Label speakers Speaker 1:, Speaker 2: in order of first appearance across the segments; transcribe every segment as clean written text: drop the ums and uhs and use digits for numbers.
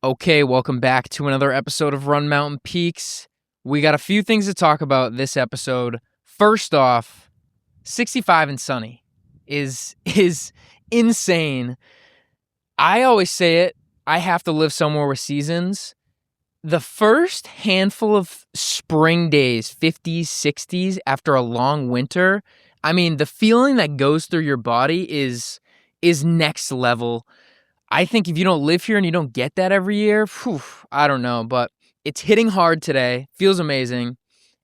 Speaker 1: Okay, welcome back to another episode of Run Mountain Peaks. We got a few things to talk about this episode. First off, 65 and sunny is insane. I always say it, I have to live somewhere with seasons. The first handful of spring days, 50s, 60s, after a long winter, I mean, the feeling that goes through your body is next level. I think if you don't live here and you don't get that every year, I don't know, but it's hitting hard today. Feels amazing.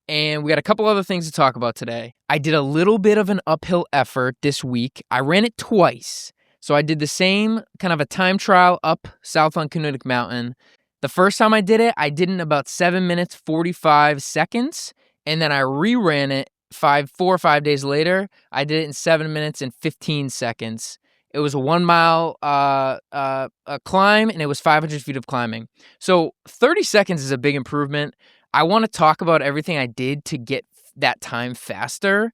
Speaker 1: And we got a couple other things to talk about today. I did a little bit of an uphill effort this week. I ran it twice. So I did the same kind of a time trial up South Uncanoonuc Mountain. The first time I did it in about 7 minutes, 45 seconds. And then I reran it 4 or 5 days later. I did it in 7 minutes and 15 seconds. It was a 1 mile climb, and it was 500 feet of climbing. So 30 seconds is a big improvement. I want to talk about everything I did to get that time faster.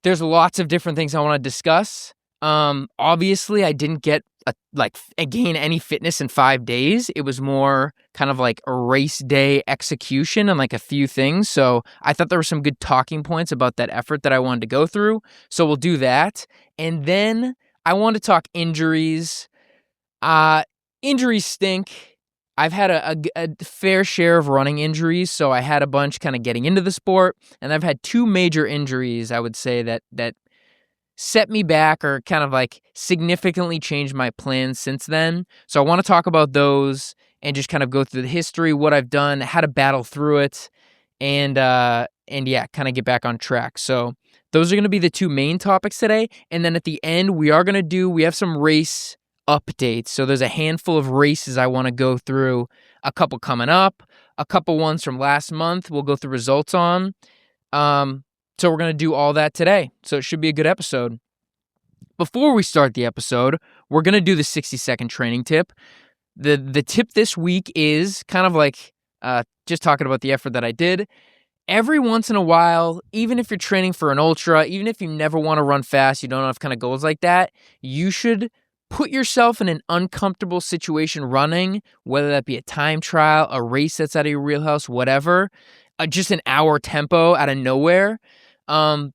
Speaker 1: There's lots of different things I want to discuss. Obviously, I didn't gain any fitness in 5 days. It was more kind of like a race day execution and like a few things. So I thought there were some good talking points about that effort that I wanted to go through. So we'll do that. And then I want to talk injuries. Injuries stink. I've had a fair share of running injuries, so I had a bunch kind of getting into the sport, and I've had 2 major injuries, I would say, that set me back or kind of like significantly changed my plans since then. So I want to talk about those and just kind of go through the history, what I've done, how to battle through it, and yeah, kind of get back on track. So those are going to be the 2 main topics today. And then at the end, we have some race updates. So there's a handful of races I want to go through, a couple coming up, a couple ones from last month we'll go through results on. So we're going to do all that today. So it should be a good episode. Before we start the episode, we're going to do the 60-second training tip. The tip this week is kind of like just talking about the effort that I did. Every once in a while, even if you're training for an ultra, even if you never want to run fast, you don't have kind of goals like that, you should put yourself in an uncomfortable situation running, whether that be a time trial, a race that's out of your wheelhouse, whatever, just an hour tempo out of nowhere.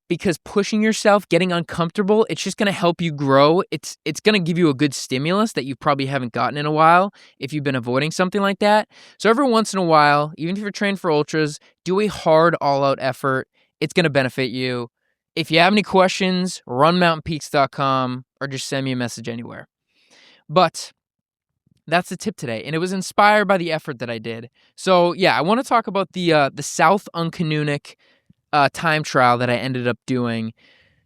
Speaker 1: Because pushing yourself, getting uncomfortable, it's just going to help you grow. It's going to give you a good stimulus that you probably haven't gotten in a while if you've been avoiding something like that. So every once in a while, even if you're training for ultras, do a hard all-out effort. It's going to benefit you. If you have any questions, runmountainpeaks.com or just send me a message anywhere. But that's the tip today, and it was inspired by the effort that I did. So yeah, I want to talk about the South Uncanoonuc time trial that I ended up doing.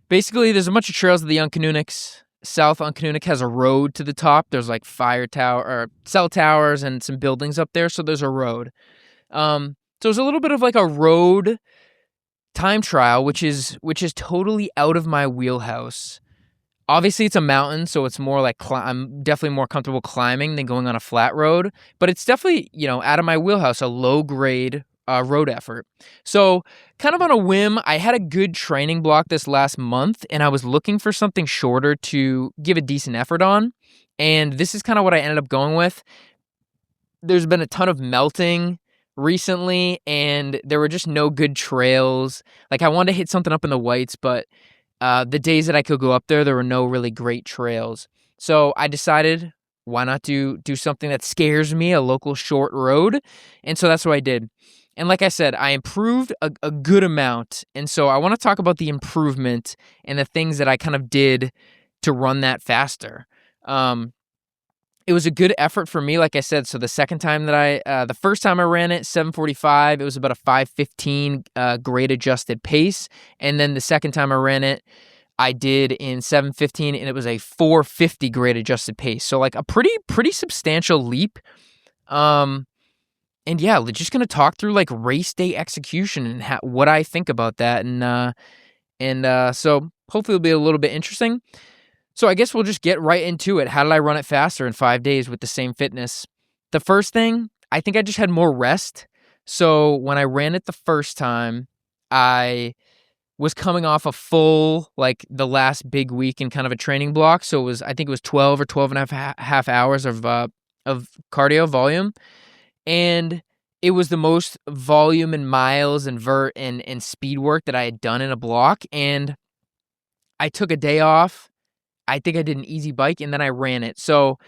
Speaker 1: Basically, there's a bunch of trails of the Uncanoonucs. South Uncanoonuc has a road to the top. There's like cell towers and some buildings up there, so there's a road. So it's a little bit of like a road time trial, which is totally out of my wheelhouse. Obviously, it's a mountain, so it's more like I'm definitely more comfortable climbing than going on a flat road. But it's definitely, out of my wheelhouse, a low-grade road effort. So kind of on a whim, I had a good training block this last month, and I was looking for something shorter to give a decent effort on. And this is kind of what I ended up going with. There's been a ton of melting recently, and there were just no good trails. Like, I wanted to hit something up in the whites, but the days that I could go up there were no really great trails. So I decided, why not do something that scares me, a local short road? And so that's what I did. And like I said, I improved a good amount. And so I want to talk about the improvement and the things that I kind of did to run that faster. It was a good effort for me, like I said. So the first time I ran it, 7:45, it was about a 5:15 grade adjusted pace. And then the second time I ran it, I did in 7:15, and it was a 4:50 grade adjusted pace. So like a pretty substantial leap. And yeah, we're just gonna talk through like race day execution and what I think about that, and so hopefully it'll be a little bit interesting. So I guess we'll just get right into it. How did I run it faster in 5 days with the same fitness? The first thing, I think I just had more rest. So when I ran it the first time, I was coming off a full, like the last big week in kind of a training block. So I think it was 12 or 12 and a half hours of of cardio volume, and it was the most volume in miles and vert and speed work that I had done in a block, and I took a day off. I think I did an easy bike, and then I ran it. So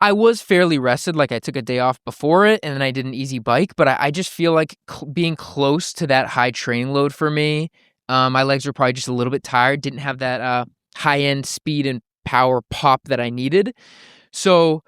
Speaker 1: I was fairly rested, like I took a day off before it, and then I did an easy bike, but I just feel like being close to that high training load for me, my legs were probably just a little bit tired, didn't have that high-end speed and power pop that I needed. So,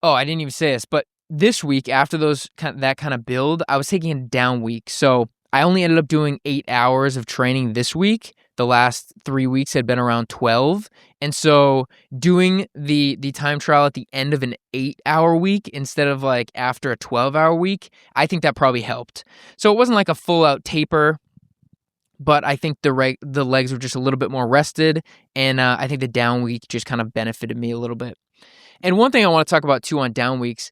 Speaker 1: oh, I didn't even say this, but this week after that kind of build, I was taking a down week. So I only ended up doing 8 hours of training this week. The last 3 weeks had been around 12. And so doing the time trial at the end of an 8-hour week instead of like after a 12-hour week, I think that probably helped. So it wasn't like a full out taper, but I think the legs were just a little bit more rested, and I think the down week just kind of benefited me a little bit. And one thing I want to talk about too on down weeks,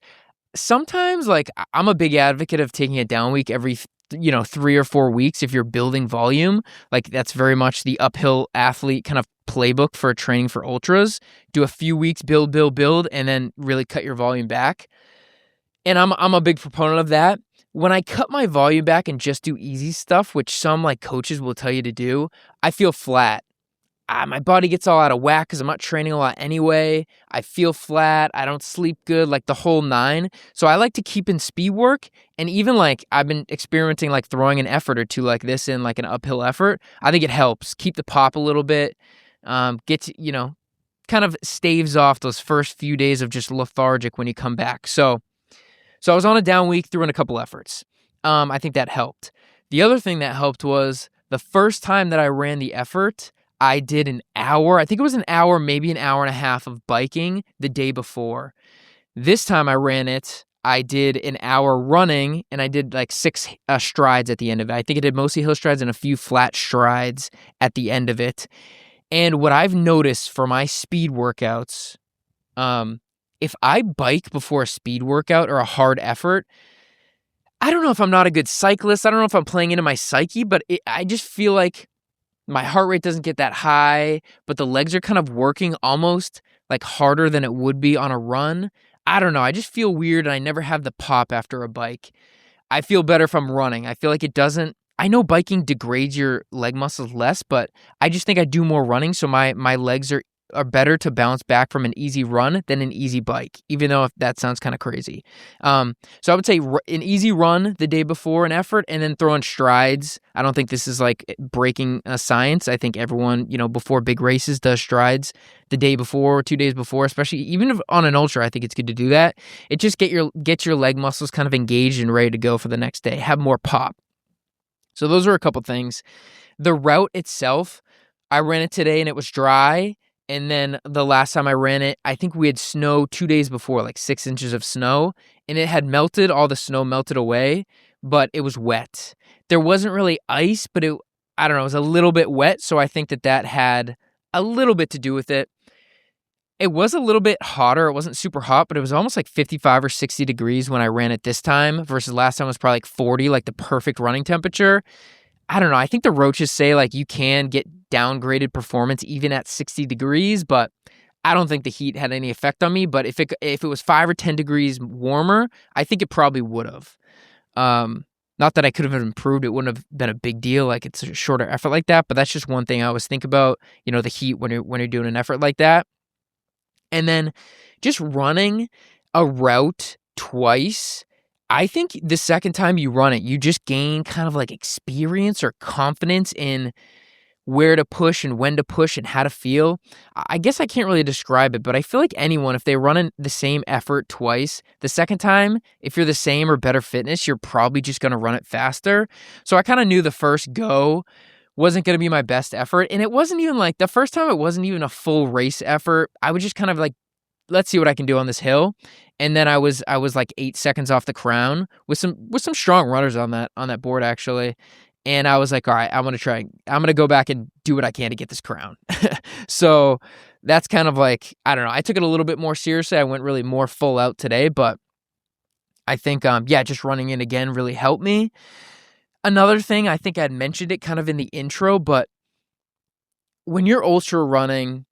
Speaker 1: sometimes like I'm a big advocate of taking a down week every 3 or 4 weeks if you're building volume. Like that's very much the uphill athlete kind of playbook for training for ultras. Do a few weeks, build, and then really cut your volume back. And I'm a big proponent of that. When I cut my volume back and just do easy stuff, which some like coaches will tell you to do, I feel flat. My body gets all out of whack because I'm not training a lot anyway. I feel flat. I don't sleep good, like the whole nine. So I like to keep in speed work. And even like I've been experimenting like throwing an effort or two like this in like an uphill effort. I think it helps keep the pop a little bit. Kind of staves off those first few days of just lethargic when you come back. So I was on a down week, threw in a couple efforts. I think that helped. The other thing that helped was the first time that I ran the effort, I did an hour. I think it was an hour, maybe an hour and a half of biking the day before. This time I ran it, I did an hour running, and I did like 6 strides at the end of it. I think I did mostly hill strides and a few flat strides at the end of it. And what I've noticed for my speed workouts, if I bike before a speed workout or a hard effort, I don't know if I'm not a good cyclist. I don't know if I'm playing into my psyche, but I just feel like my heart rate doesn't get that high, but the legs are kind of working almost like harder than it would be on a run. I don't know. I just feel weird, and I never have the pop after a bike. I feel better if I'm running. I feel like it doesn't. I know biking degrades your leg muscles less, but I just think I do more running, so my legs are better to bounce back from an easy run than an easy bike, even though if that sounds kind of crazy. So I would say an easy run the day before an effort, and then throw in strides. I don't think this is like breaking science. I think everyone, before big races does strides the day before or 2 days before, especially even if on an ultra. I think it's good to do that. It just get your leg muscles kind of engaged and ready to go for the next day, have more pop. So those were a couple things. The route itself, I ran it today and it was dry. And then the last time I ran it, I think we had snow 2 days before, like 6 inches of snow, and it had melted. All the snow melted away, but it was wet. There wasn't really ice, but I don't know, it was a little bit wet. So I think that had a little bit to do with it. It was a little bit hotter. It wasn't super hot, but it was almost like 55 or 60 degrees when I ran it this time versus last time was probably like 40, like the perfect running temperature. I don't know. I think the roaches say like you can get downgraded performance even at 60 degrees, but I don't think the heat had any effect on me. But if it was 5 or 10 degrees warmer, I think it probably would have. Not that I could have improved. It wouldn't have been a big deal. Like it's a shorter effort like that, but that's just one thing I always think about, the heat when you're doing an effort like that. And then just running a route twice, I think the second time you run it, you just gain kind of like experience or confidence in where to push and when to push and how to feel. I guess I can't really describe it, but I feel like anyone, if they run the same effort twice, the second time, if you're the same or better fitness, you're probably just going to run it faster. So I kind of knew the first go wasn't going to be my best effort. And it wasn't even like the first time, it wasn't even a full race effort. I was just kind of like, let's see what I can do on this hill. And then I was like 8 seconds off the crown with some strong runners on that board actually. And I was like, all right, I'm going to go back and do what I can to get this crown. So that's kind of like, I don't know. I took it a little bit more seriously. I went really more full out today, but I think, just running in again really helped me. Another thing, I think I'd mentioned it kind of in the intro, but when you're ultra running,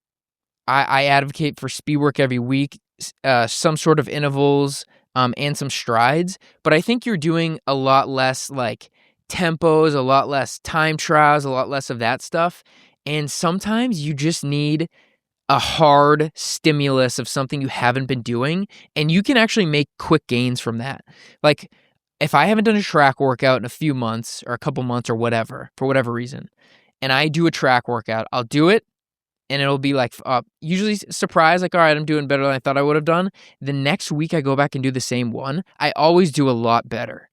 Speaker 1: I advocate for speed work every week. some sort of intervals, and some strides, but I think you're doing a lot less like tempos, a lot less time trials, a lot less of that stuff. And sometimes you just need a hard stimulus of something you haven't been doing, and you can actually make quick gains from that. Like, if I haven't done a track workout in a few months or a couple months or whatever, for whatever reason, and I do a track workout, I'll do it and it'll be like, usually surprised, like, all right, I'm doing better than I thought I would have done. The next week I go back and do the same one. I always do a lot better.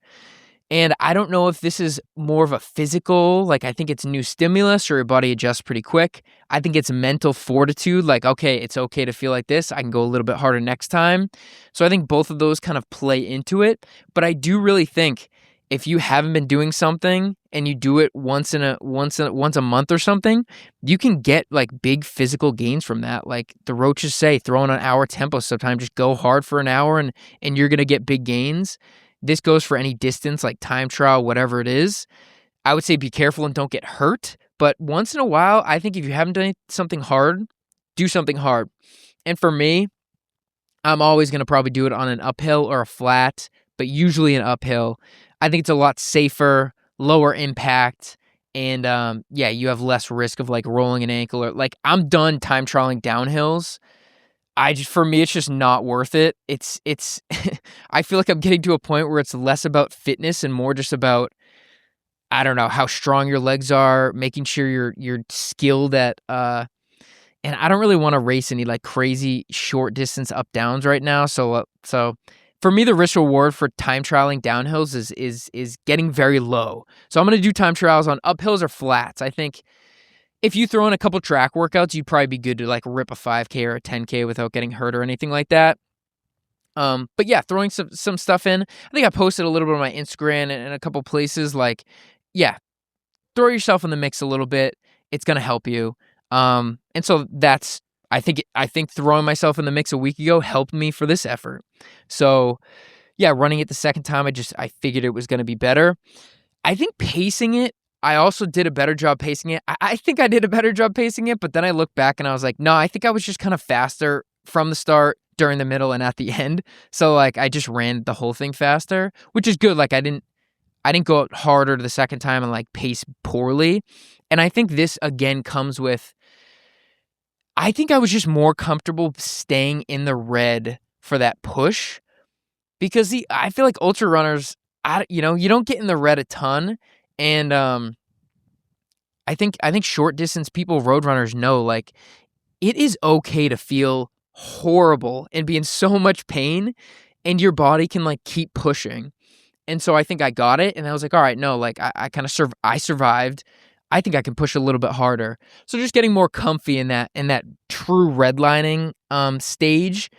Speaker 1: And I don't know if this is more of a physical, like I think it's new stimulus or your body adjusts pretty quick. I think it's mental fortitude, like, okay, it's okay to feel like this. I can go a little bit harder next time. So I think both of those kind of play into it. But I do really think if you haven't been doing something and you do it once a month or something, you can get like big physical gains from that. Like the Roaches say, throw in an hour tempo sometime, just go hard for an hour and you're gonna get big gains. This goes for any distance, like time trial, whatever it is. I would say be careful and don't get hurt. But once in a while, I think if you haven't done something hard, do something hard. And for me, I'm always going to probably do it on an uphill or a flat, but usually an uphill. I think it's a lot safer, lower impact, and you have less risk of like rolling an ankle or like I'm done time trialing downhills. For me, it's just not worth it. It's I feel like I'm getting to a point where it's less about fitness and more just about, I don't know, how strong your legs are, making sure you're skilled at, and I don't really want to race any like crazy short distance up downs right now. So for me, the risk reward for time trialing downhills is getting very low. So I'm going to do time trials on uphills or flats. I think if you throw in a couple track workouts, you'd probably be good to like rip a 5K or a 10K without getting hurt or anything like that. But yeah, throwing some stuff in. I think I posted a little bit on my Instagram and a couple places. Like, yeah, throw yourself in the mix a little bit. It's gonna help you. And so that's I think throwing myself in the mix a week ago helped me for this effort. So yeah, running it the second time, I figured it was gonna be better. I think pacing it, I also did a better job pacing it. I think I did a better job pacing it, but then I looked back and I was like, no, I think I was just kind of faster from the start, during the middle, and at the end. So like I just ran the whole thing faster, which is good. Like I didn't go out harder the second time and like pace poorly. And I think this again comes with, I think I was just more comfortable staying in the red for that push because I feel like ultra runners, you don't get in the red a ton. And I think short distance people, road runners know like it is okay to feel horrible and be in so much pain and your body can like keep pushing. And so I think I got it and I was like, all right, no, like I kind of I survived. I think I can push a little bit harder. So just getting more comfy in that true redlining stage.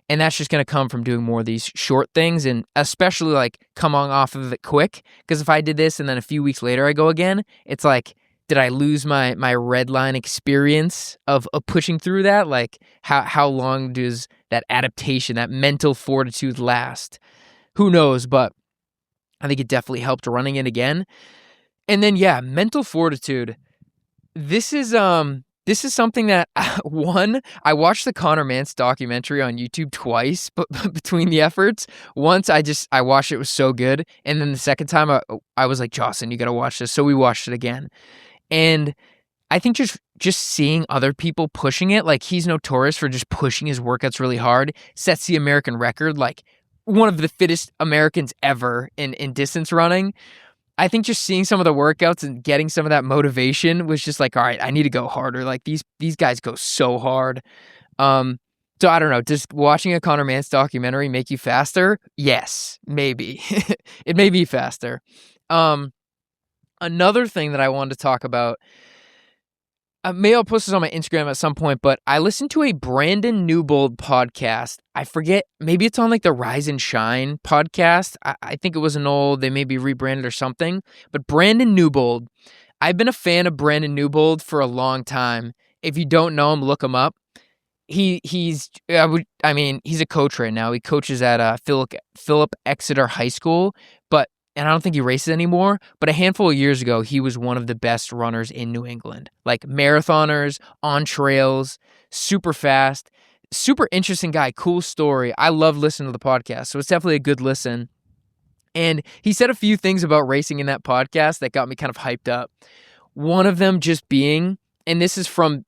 Speaker 1: And that's just going to come from doing more of these short things and especially like coming off of it quick. Because if I did this and then a few weeks later I go again, it's like, did I lose my red line experience of pushing through that? Like how long does that adaptation, that mental fortitude last? Who knows? But I think it definitely helped running it again. And then yeah, mental fortitude. This is something that one, I watched the Connor Mance documentary on YouTube twice, but between the efforts, once I watched it, was so good, and then the second time I was like, Jocelyn, you got to watch this. So we watched it again. And I think just seeing other people pushing it, like he's notorious for just pushing his workouts really hard, sets the American record, like one of the fittest Americans ever in distance running. I think just seeing some of the workouts and getting some of that motivation was just like, all right, I need to go harder. Like these guys go so hard. So I don't know, does watching a Connor Mance documentary make you faster? Yes, maybe. It may be faster. Another thing that I wanted to talk about, maybe I'll post this on my Instagram at some point, but I listened to a Brandon Newbold podcast. I forget, maybe it's on like the Rise and Shine podcast. I think it was they may be rebranded or something. But Brandon Newbold, I've been a fan of Brandon Newbold for a long time. If you don't know him, look him up. He's a coach right now. He coaches at Philip Exeter High School, and I don't think he races anymore, but a handful of years ago, he was one of the best runners in New England. Like marathoners, on trails, super fast. super interesting guy, cool story. I love listening to the podcast, so it's definitely a good listen. And he said a few things about racing in that podcast that got me kind of hyped up. One of them just being, and this is from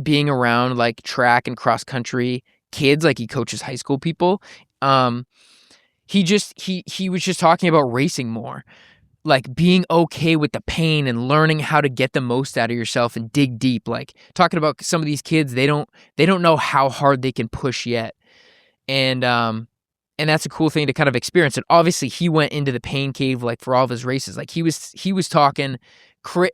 Speaker 1: being around like track and cross country kids, like he coaches high school people. He was just talking about racing more, like being okay with the pain and learning how to get the most out of yourself and dig deep. Like talking about some of these kids, they don't know how hard they can push yet. And that's a cool thing to kind of experience. And obviously he went into the pain cave, like for all of his races. Like he was talking,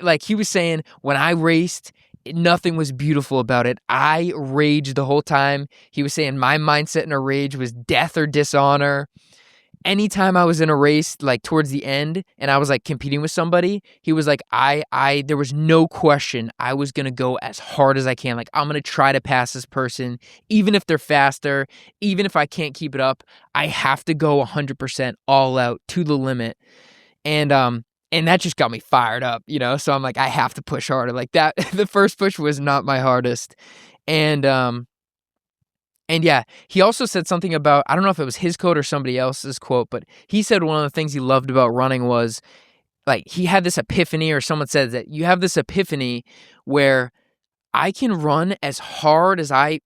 Speaker 1: like he was saying, when I raced, nothing was beautiful about it. I raged the whole time. He was saying my mindset in a rage was death or dishonor. Anytime I was in a race, like towards the end, and I was like competing with somebody, he was like, there was no question I was going to go as hard as I can. Like, I'm going to try to pass this person, even if they're faster, even if I can't keep it up, I have to go 100% all out to the limit. And that just got me fired up, So I'm like, I have to push harder like that. The first push was not my hardest. And yeah, he also said something about, I don't know if it was his quote or somebody else's quote, but he said one of the things he loved about running was, like, he had this epiphany, or someone said that you have this epiphany where I can run as hard as I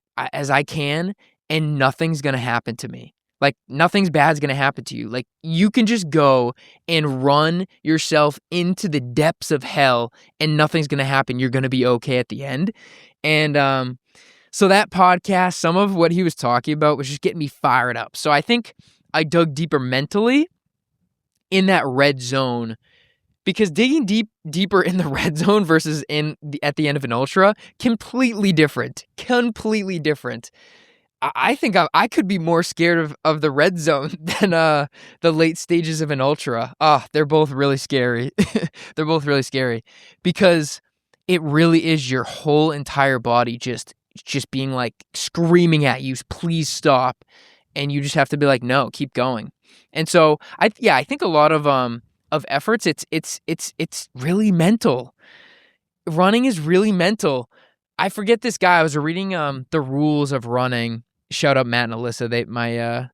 Speaker 1: can, and nothing's going to happen to me. Like, nothing's bad's going to happen to you. Like, you can just go and run yourself into the depths of hell, and nothing's going to happen. You're going to be okay at the end. And, so that podcast, some of what he was talking about was just getting me fired up. So I think I dug deeper mentally in that red zone, because digging deeper in the red zone versus at the end of an ultra, completely different. I think I could be more scared of the red zone than the late stages of an ultra. They're both really scary. They're both really scary because it really is your whole entire body just being like screaming at you, please stop. And you just have to be like, no, keep going. And so I think a lot of efforts, it's really mental. Running is really mental. I forget this guy. I was reading the rules of running. Shout out Matt and Alyssa.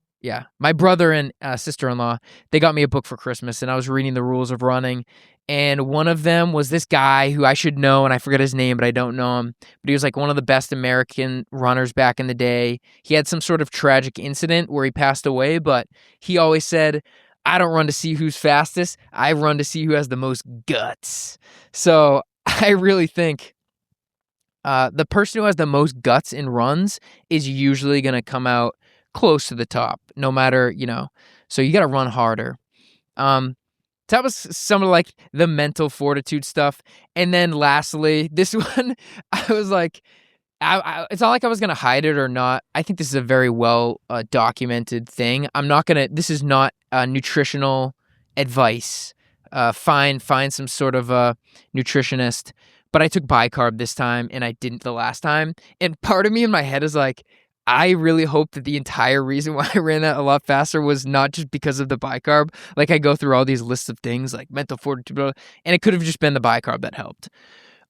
Speaker 1: My brother and sister-in-law, they got me a book for Christmas, and I was reading the rules of running. And one of them was this guy who I should know, and I forget his name, but I don't know him. But he was like one of the best American runners back in the day. He had some sort of tragic incident where he passed away, but he always said, I don't run to see who's fastest. I run to see who has the most guts. So I really think the person who has the most guts in runs is usually going to come out close to the top, no matter, so you got to run harder. That was some of like the mental fortitude stuff. And then lastly, this one, I was like, it's not like I was going to hide it or not. I think this is a very well documented thing. This is not nutritional advice. Find some sort of nutritionist. But I took bicarb this time and I didn't the last time. And part of me in my head is like, I really hope that the entire reason why I ran that a lot faster was not just because of the bicarb. Like, I go through all these lists of things like mental fortitude, and it could have just been the bicarb that helped.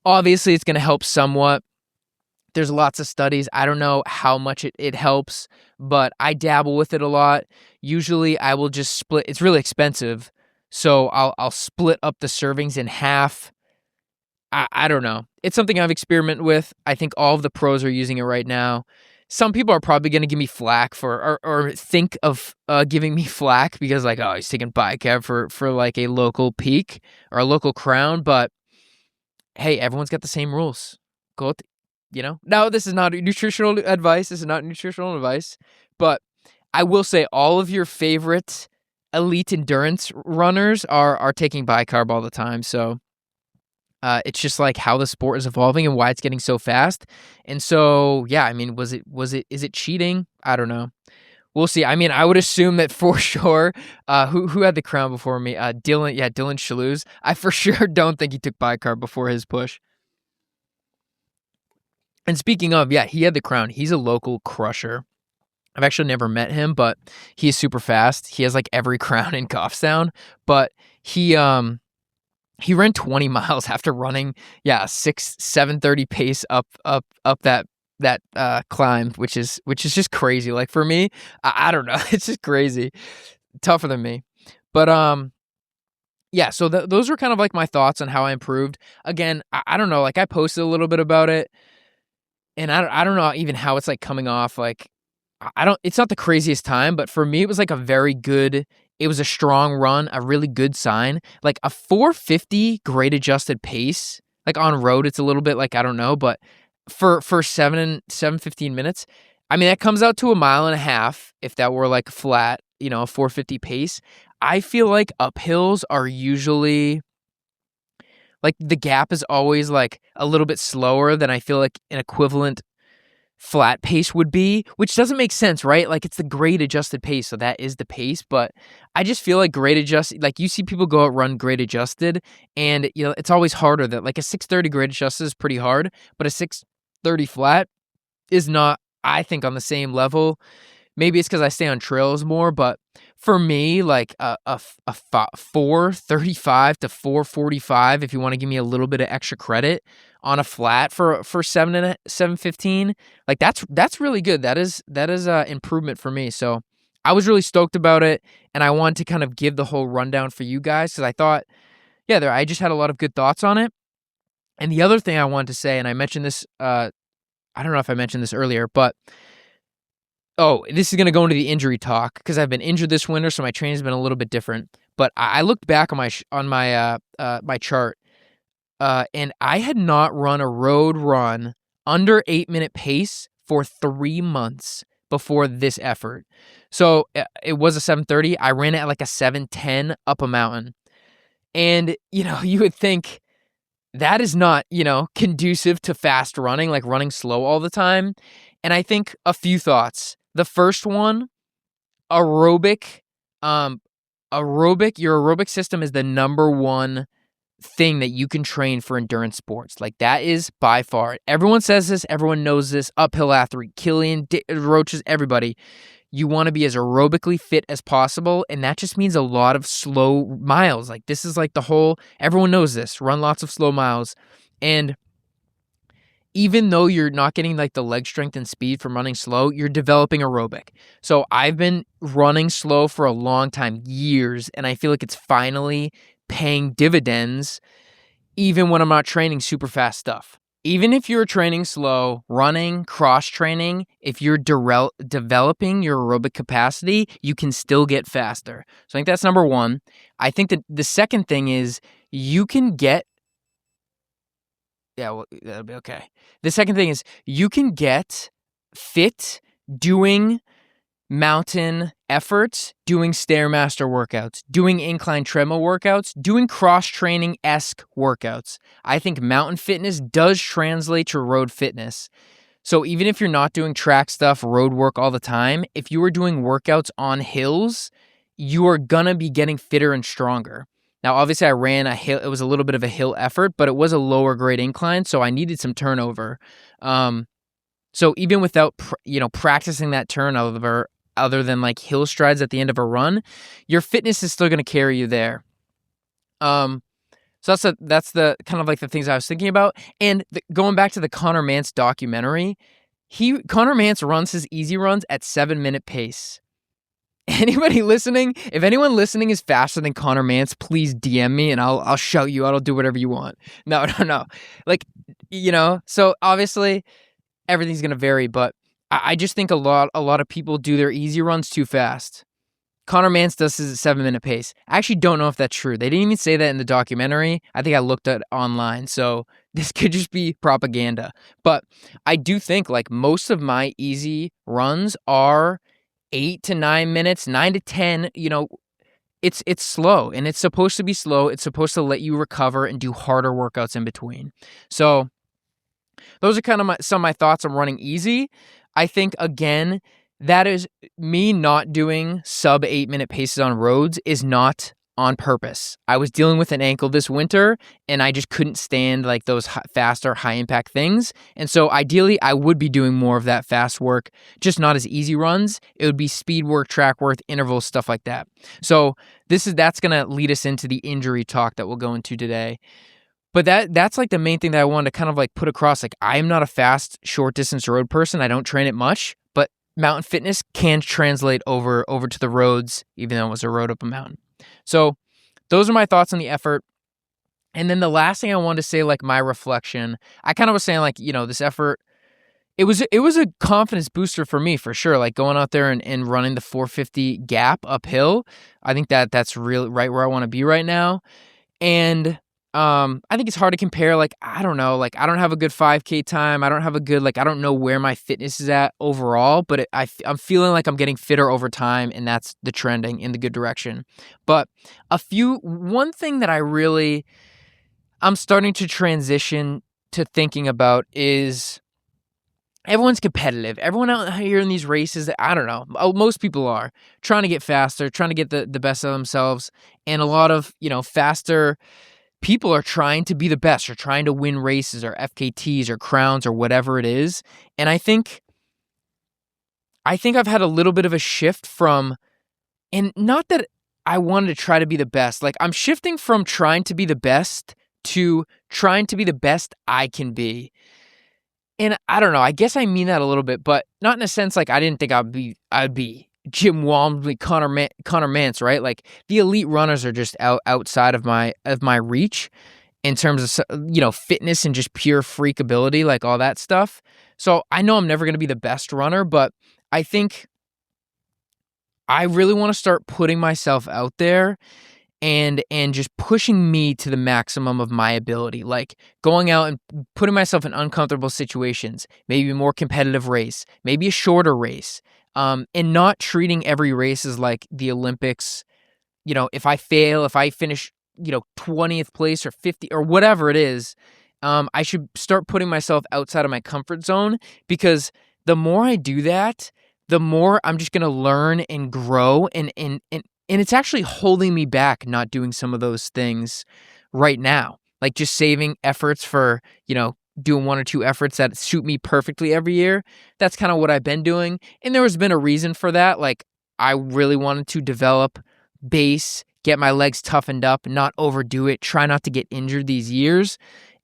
Speaker 1: Obviously, it's going to help somewhat. There's lots of studies. I don't know how much it helps, but I dabble with it a lot. Usually, I will just split. It's really expensive, so I'll split up the servings in half. I don't know. It's something I've experimented with. I think all of the pros are using it right now. Some people are probably going to give me flack or think of giving me flack because like, oh, he's taking bicarb for like a local peak or a local crown. But hey, everyone's got the same rules. No, this is not nutritional advice. But I will say all of your favorite elite endurance runners are taking bicarb all the time. So it's just like how the sport is evolving and why it's getting so fast. And so, yeah, I mean, is it cheating? I don't know. We'll see. I mean, I would assume that for sure, who had the crown before me? Dylan Chalouz. I for sure don't think he took bicarb before his push. And speaking of, yeah, he had the crown. He's a local crusher. I've actually never met him, but he is super fast. He has like every crown in Goffstown, but he ran 20 miles after running, 7:30 pace up that climb, which is just crazy. Like for me, I don't know, it's just crazy, tougher than me. But yeah. So those were kind of like my thoughts on how I improved. Again, I don't know. Like I posted a little bit about it, and I don't know even how it's like coming off. Like I don't. It's not the craziest time, but for me, it was like a very good. It was a strong run, a really good sign. Like a 450 grade adjusted pace. Like on road, it's a little bit like I don't know, but for 7:15 minutes, I mean that comes out to a mile and a half if that were like flat, a 450 pace. I feel like uphills are usually like the gap is always like a little bit slower than I feel like an equivalent flat pace would be, which doesn't make sense, right? Like it's the grade adjusted pace, so that is the pace. But I just feel like grade adjusted, like you see people go out run grade adjusted, and it's always harder. That like a 630 grade adjusted is pretty hard, but a 630 flat is not, I think, on the same level. Maybe it's because I stay on trails more, but for me, like a 435 to 445, if you want to give me a little bit of extra credit on a flat for 7:15, like that's really good. That is improvement for me. So I was really stoked about it, and I wanted to kind of give the whole rundown for you guys because I thought, yeah, I just had a lot of good thoughts on it. And the other thing I wanted to say, and I mentioned this, I don't know if I mentioned this earlier, but oh, this is going to go into the injury talk because I've been injured this winter, so my training's been a little bit different. But I looked back on my chart, and I had not run a road run under 8-minute pace for 3 months before this effort. So it was a 7:30. I ran it at like a 7:10 up a mountain, and you would think that is not conducive to fast running, like running slow all the time. And I think a few thoughts. The first one, aerobic. Your aerobic system is the number one thing that you can train for endurance sports. Like that is by far. Everyone says this. Everyone knows this. Uphill athlete, Killian, Roaches, everybody. You want to be as aerobically fit as possible, and that just means a lot of slow miles. Like this is like the whole. Everyone knows this. Run lots of slow miles, and even though you're not getting like the leg strength and speed from running slow, you're developing aerobic. So I've been running slow for a long time, years, and I feel like it's finally paying dividends even when I'm not training super fast stuff. Even if you're training slow, running, cross training, if you're developing your aerobic capacity, you can still get faster. So I think that's number one. I think that the second thing is you can get well, that'll be okay. The second thing is you can get fit doing mountain efforts, doing Stairmaster workouts, doing incline treadmill workouts, doing cross-training-esque workouts. I think mountain fitness does translate to road fitness. So even if you're not doing track stuff, road work all the time, if you are doing workouts on hills, you are gonna be getting fitter and stronger. Now, obviously, I ran a hill. It was a little bit of a hill effort, but it was a lower grade incline, so I needed some turnover. So even without practicing that turnover, other than like hill strides at the end of a run, your fitness is still going to carry you there. So that's the kind of like the things I was thinking about. And going back to the Connor Mance documentary, Connor Mance runs his easy runs at 7-minute pace. Anybody listening, if anyone listening is faster than Connor Mance, please DM me and I'll shout you out. I'll do whatever you want. No. Like, so obviously everything's going to vary, but I just think a lot of people do their easy runs too fast. Connor Mance does his at 7-minute pace. I actually don't know if that's true. They didn't even say that in the documentary. I think I looked at it online, so this could just be propaganda. But I do think like most of my easy runs are 8 to 9 minutes, 9 to 10, it's slow, and it's supposed to be slow. It's supposed to let you recover and do harder workouts in between. So those are kind of some of my thoughts on running easy. I think, again, that is me not doing sub 8-minute paces on roads is not on purpose. I was dealing with an ankle this winter, and I just couldn't stand like those faster, high-impact things. And so ideally, I would be doing more of that fast work, just not as easy runs. It would be speed work, track work, intervals, stuff like that. So that's going to lead us into the injury talk that we'll go into today. But that's like the main thing that I wanted to kind of like put across. Like, I am not a fast short distance road person. I don't train it much, but mountain fitness can translate over to the roads, even though it was a road up a mountain. So those are my thoughts on the effort. And then the last thing I wanted to say, like my reflection, I kind of was saying like, this effort, it was a confidence booster for me for sure. Like going out there and running the 450 gap uphill. I think that's really right where I want to be right now. And I think it's hard to compare. Like, I don't know, like I don't have a good 5K time. I don't have a good, like, I don't know where my fitness is at overall, but I'm feeling like I'm getting fitter over time, and that's the trending in the good direction. But one thing that I'm starting to transition to thinking about is everyone's competitive. Everyone out here in these races, I don't know, most people are trying to get faster, trying to get the best of themselves. And a lot of, faster people are trying to be the best or trying to win races or FKTs or crowns or whatever it is. And I think I've had a little bit of a shift from, and not that I wanted to try to be the best. Like, I'm shifting from trying to be the best to trying to be the best I can be. And I don't know, I guess I mean that a little bit, but not in a sense like I didn't think I'd be Jim Walmsley, Connor Mance, right? Like the elite runners are just outside of my reach in terms of, fitness and just pure freak ability, like all that stuff. So I know I'm never going to be the best runner, but I think I really want to start putting myself out there and just pushing me to the maximum of my ability, like going out and putting myself in uncomfortable situations, maybe a more competitive race, maybe a shorter race, and not treating every race as like the Olympics. If I fail, if I finish, 20th place or 50 or whatever it is, I should start putting myself outside of my comfort zone, because the more I do that, the more I'm just going to learn and grow, and it's actually holding me back not doing some of those things right now. Like just saving efforts for, doing one or two efforts that suit me perfectly every year. That's kind of what I've been doing. And there has been a reason for that. Like I really wanted to develop base, get my legs toughened up, not overdo it, try not to get injured these years.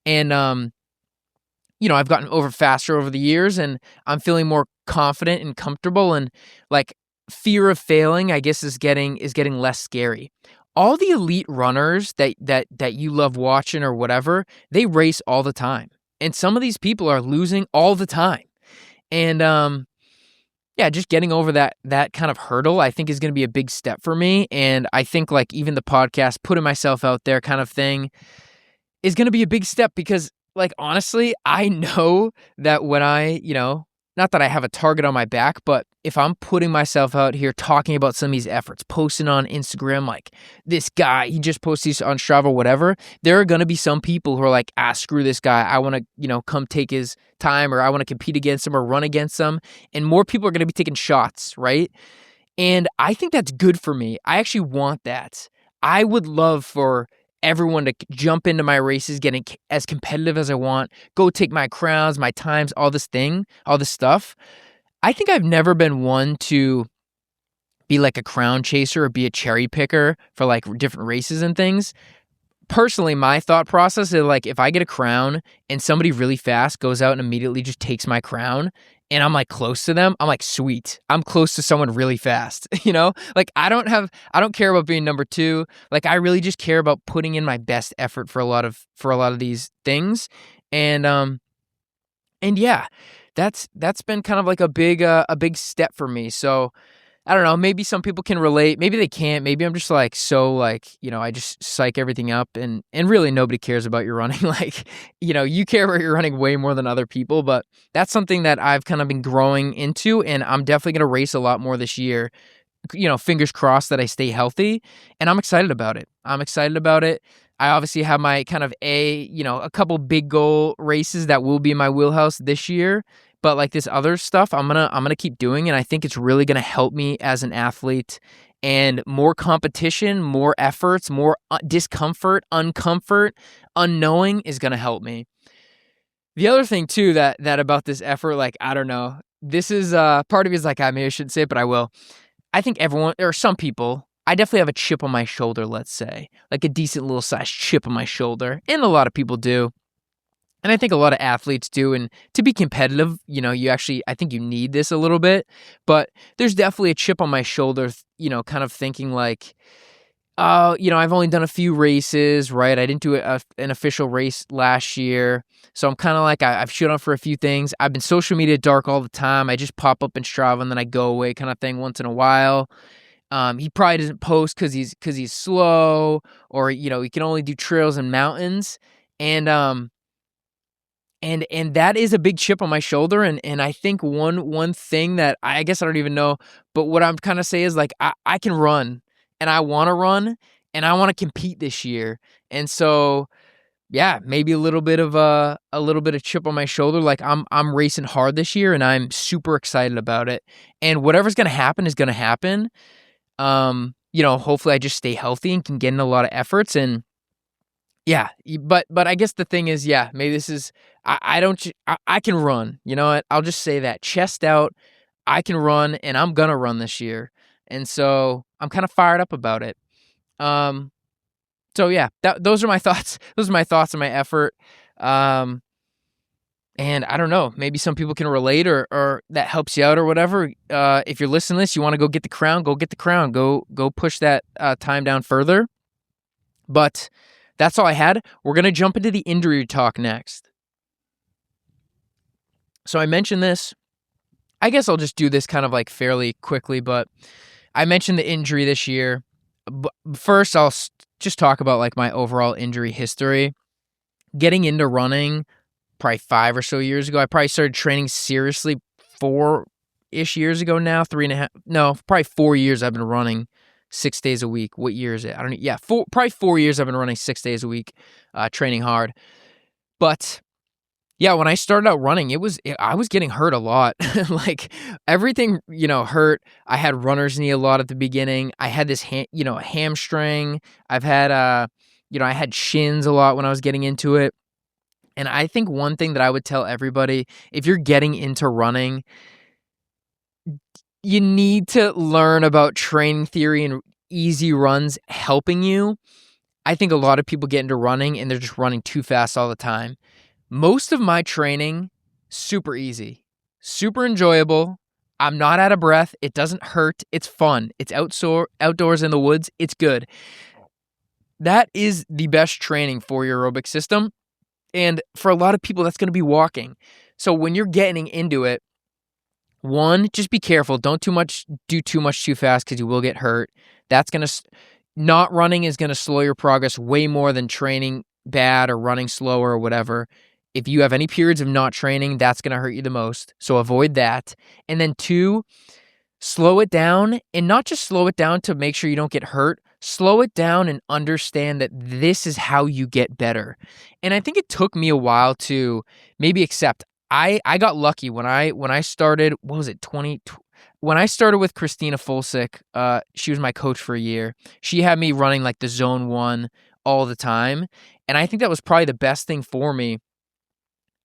Speaker 1: And, I've gotten over faster over the years, and I'm feeling more confident and comfortable, and like fear of failing, I guess, is getting less scary. All the elite runners that you love watching or whatever, they race all the time. And some of these people are losing all the time. And yeah, just getting over that kind of hurdle, I think is going to be a big step for me. And I think like even the podcast, putting myself out there kind of thing is going to be a big step, because like, honestly, I know that when not that I have a target on my back, but if I'm putting myself out here talking about some of these efforts, posting on Instagram, like this guy, he just posted on Strava, whatever, there are going to be some people who are like, screw this guy. I want to, come take his time, or I want to compete against him or run against him. And more people are going to be taking shots, right? And I think that's good for me. I actually want that. I would love for everyone to jump into my races, getting as competitive as I want, go take my crowns, my times, all this stuff. I think I've never been one to be like a crown chaser or be a cherry picker for like different races and things. Personally, my thought process is like, if I get a crown and somebody really fast goes out and immediately just takes my crown, and I'm like close to them, I'm like, sweet, I'm close to someone really fast. Like I don't care about being number two. Like I really just care about putting in my best effort for a lot of these things. And yeah, that's been kind of like a big step for me. So I don't know, maybe some people can relate, maybe they can't. Maybe I'm just like, so like, I just psych everything up, and really nobody cares about your running. Like, you care about your running way more than other people, but that's something that I've kind of been growing into, and I'm definitely going to race a lot more this year. Fingers crossed that I stay healthy, and I'm excited about it. I obviously have my kind of a couple big goal races that will be in my wheelhouse this year, but like this other stuff, I'm going to keep doing, and I think it's really going to help me as an athlete. And more competition, more efforts, more discomfort, uncomfort, unknowing is going to help me. The other thing too that about this effort, like, I don't know, this is part of me is like, maybe I shouldn't say it, but I will. I think everyone, or some people, I definitely have a chip on my shoulder, let's say, like a decent little size chip on my shoulder. And a lot of people do. And I think a lot of athletes do. And to be competitive, I think you need this a little bit. But there's definitely a chip on my shoulder, kind of thinking like, I've only done a few races, right? I didn't do an official race last year. So I'm kind of like, I've shit on for a few things. I've been social media dark all the time. I just pop up in Strava and then I go away kind of thing once in a while. He probably doesn't post because he's slow, or he can only do trails and mountains. And that is a big chip on my shoulder, and I think one thing that I guess I don't even know, but what I'm kind of say is like I can run, and I want to run, and I want to compete this year, and so yeah, maybe a little bit of chip on my shoulder, like I'm racing hard this year, and I'm super excited about it, and whatever's gonna happen is gonna happen. Hopefully I just stay healthy and can get in a lot of efforts, and yeah, but I guess the thing is, yeah, maybe this is I can run. You know what? I'll just say that chest out. I can run, and I'm gonna run this year, and so I'm kind of fired up about it. Um, so yeah, those are my thoughts. Those are my thoughts on my effort. And I don't know, maybe some people can relate, or that helps you out or whatever. If you're listening to this, you want to go get the crown, go get the crown. Go push that time down further. But that's all I had. We're going to jump into the injury talk next. So I mentioned this. I guess I'll just do this kind of like fairly quickly, but I mentioned the injury this year. But first, I'll just talk about like my overall injury history. Getting into running probably 5 or so years ago. I probably started training seriously 4-ish years ago now, 3.5. No, probably 4 years I've been running 6 days a week. What year is it? I don't know. Yeah, probably 4 years I've been running 6 days a week, training hard. But yeah, when I started out running, I was getting hurt a lot. Like everything, hurt. I had runner's knee a lot at the beginning. I had this, hamstring. I've had, I had shins a lot when I was getting into it. And I think one thing that I would tell everybody, if you're getting into running, you need to learn about training theory and easy runs helping you. I think a lot of people get into running and they're just running too fast all the time. Most of my training, super easy, super enjoyable. I'm not out of breath. It doesn't hurt. It's fun. It's outdoors in the woods. It's good. That is the best training for your aerobic system. And for a lot of people, that's going to be walking. So when you're getting into it, one, just be careful. Don't do too much too fast because you will get hurt. Not running is going to slow your progress way more than training bad or running slower or whatever. If you have any periods of not training, that's going to hurt you the most. So avoid that. And then 2, slow it down, and not just slow it down to make sure you don't get hurt. Slow it down and understand that this is how you get better. And I think it took me a while to maybe accept. I got lucky when I started, what was it, when I started with Christina Fulsick, she was my coach for a year. She had me running like the zone 1 all the time. And I think that was probably the best thing for me.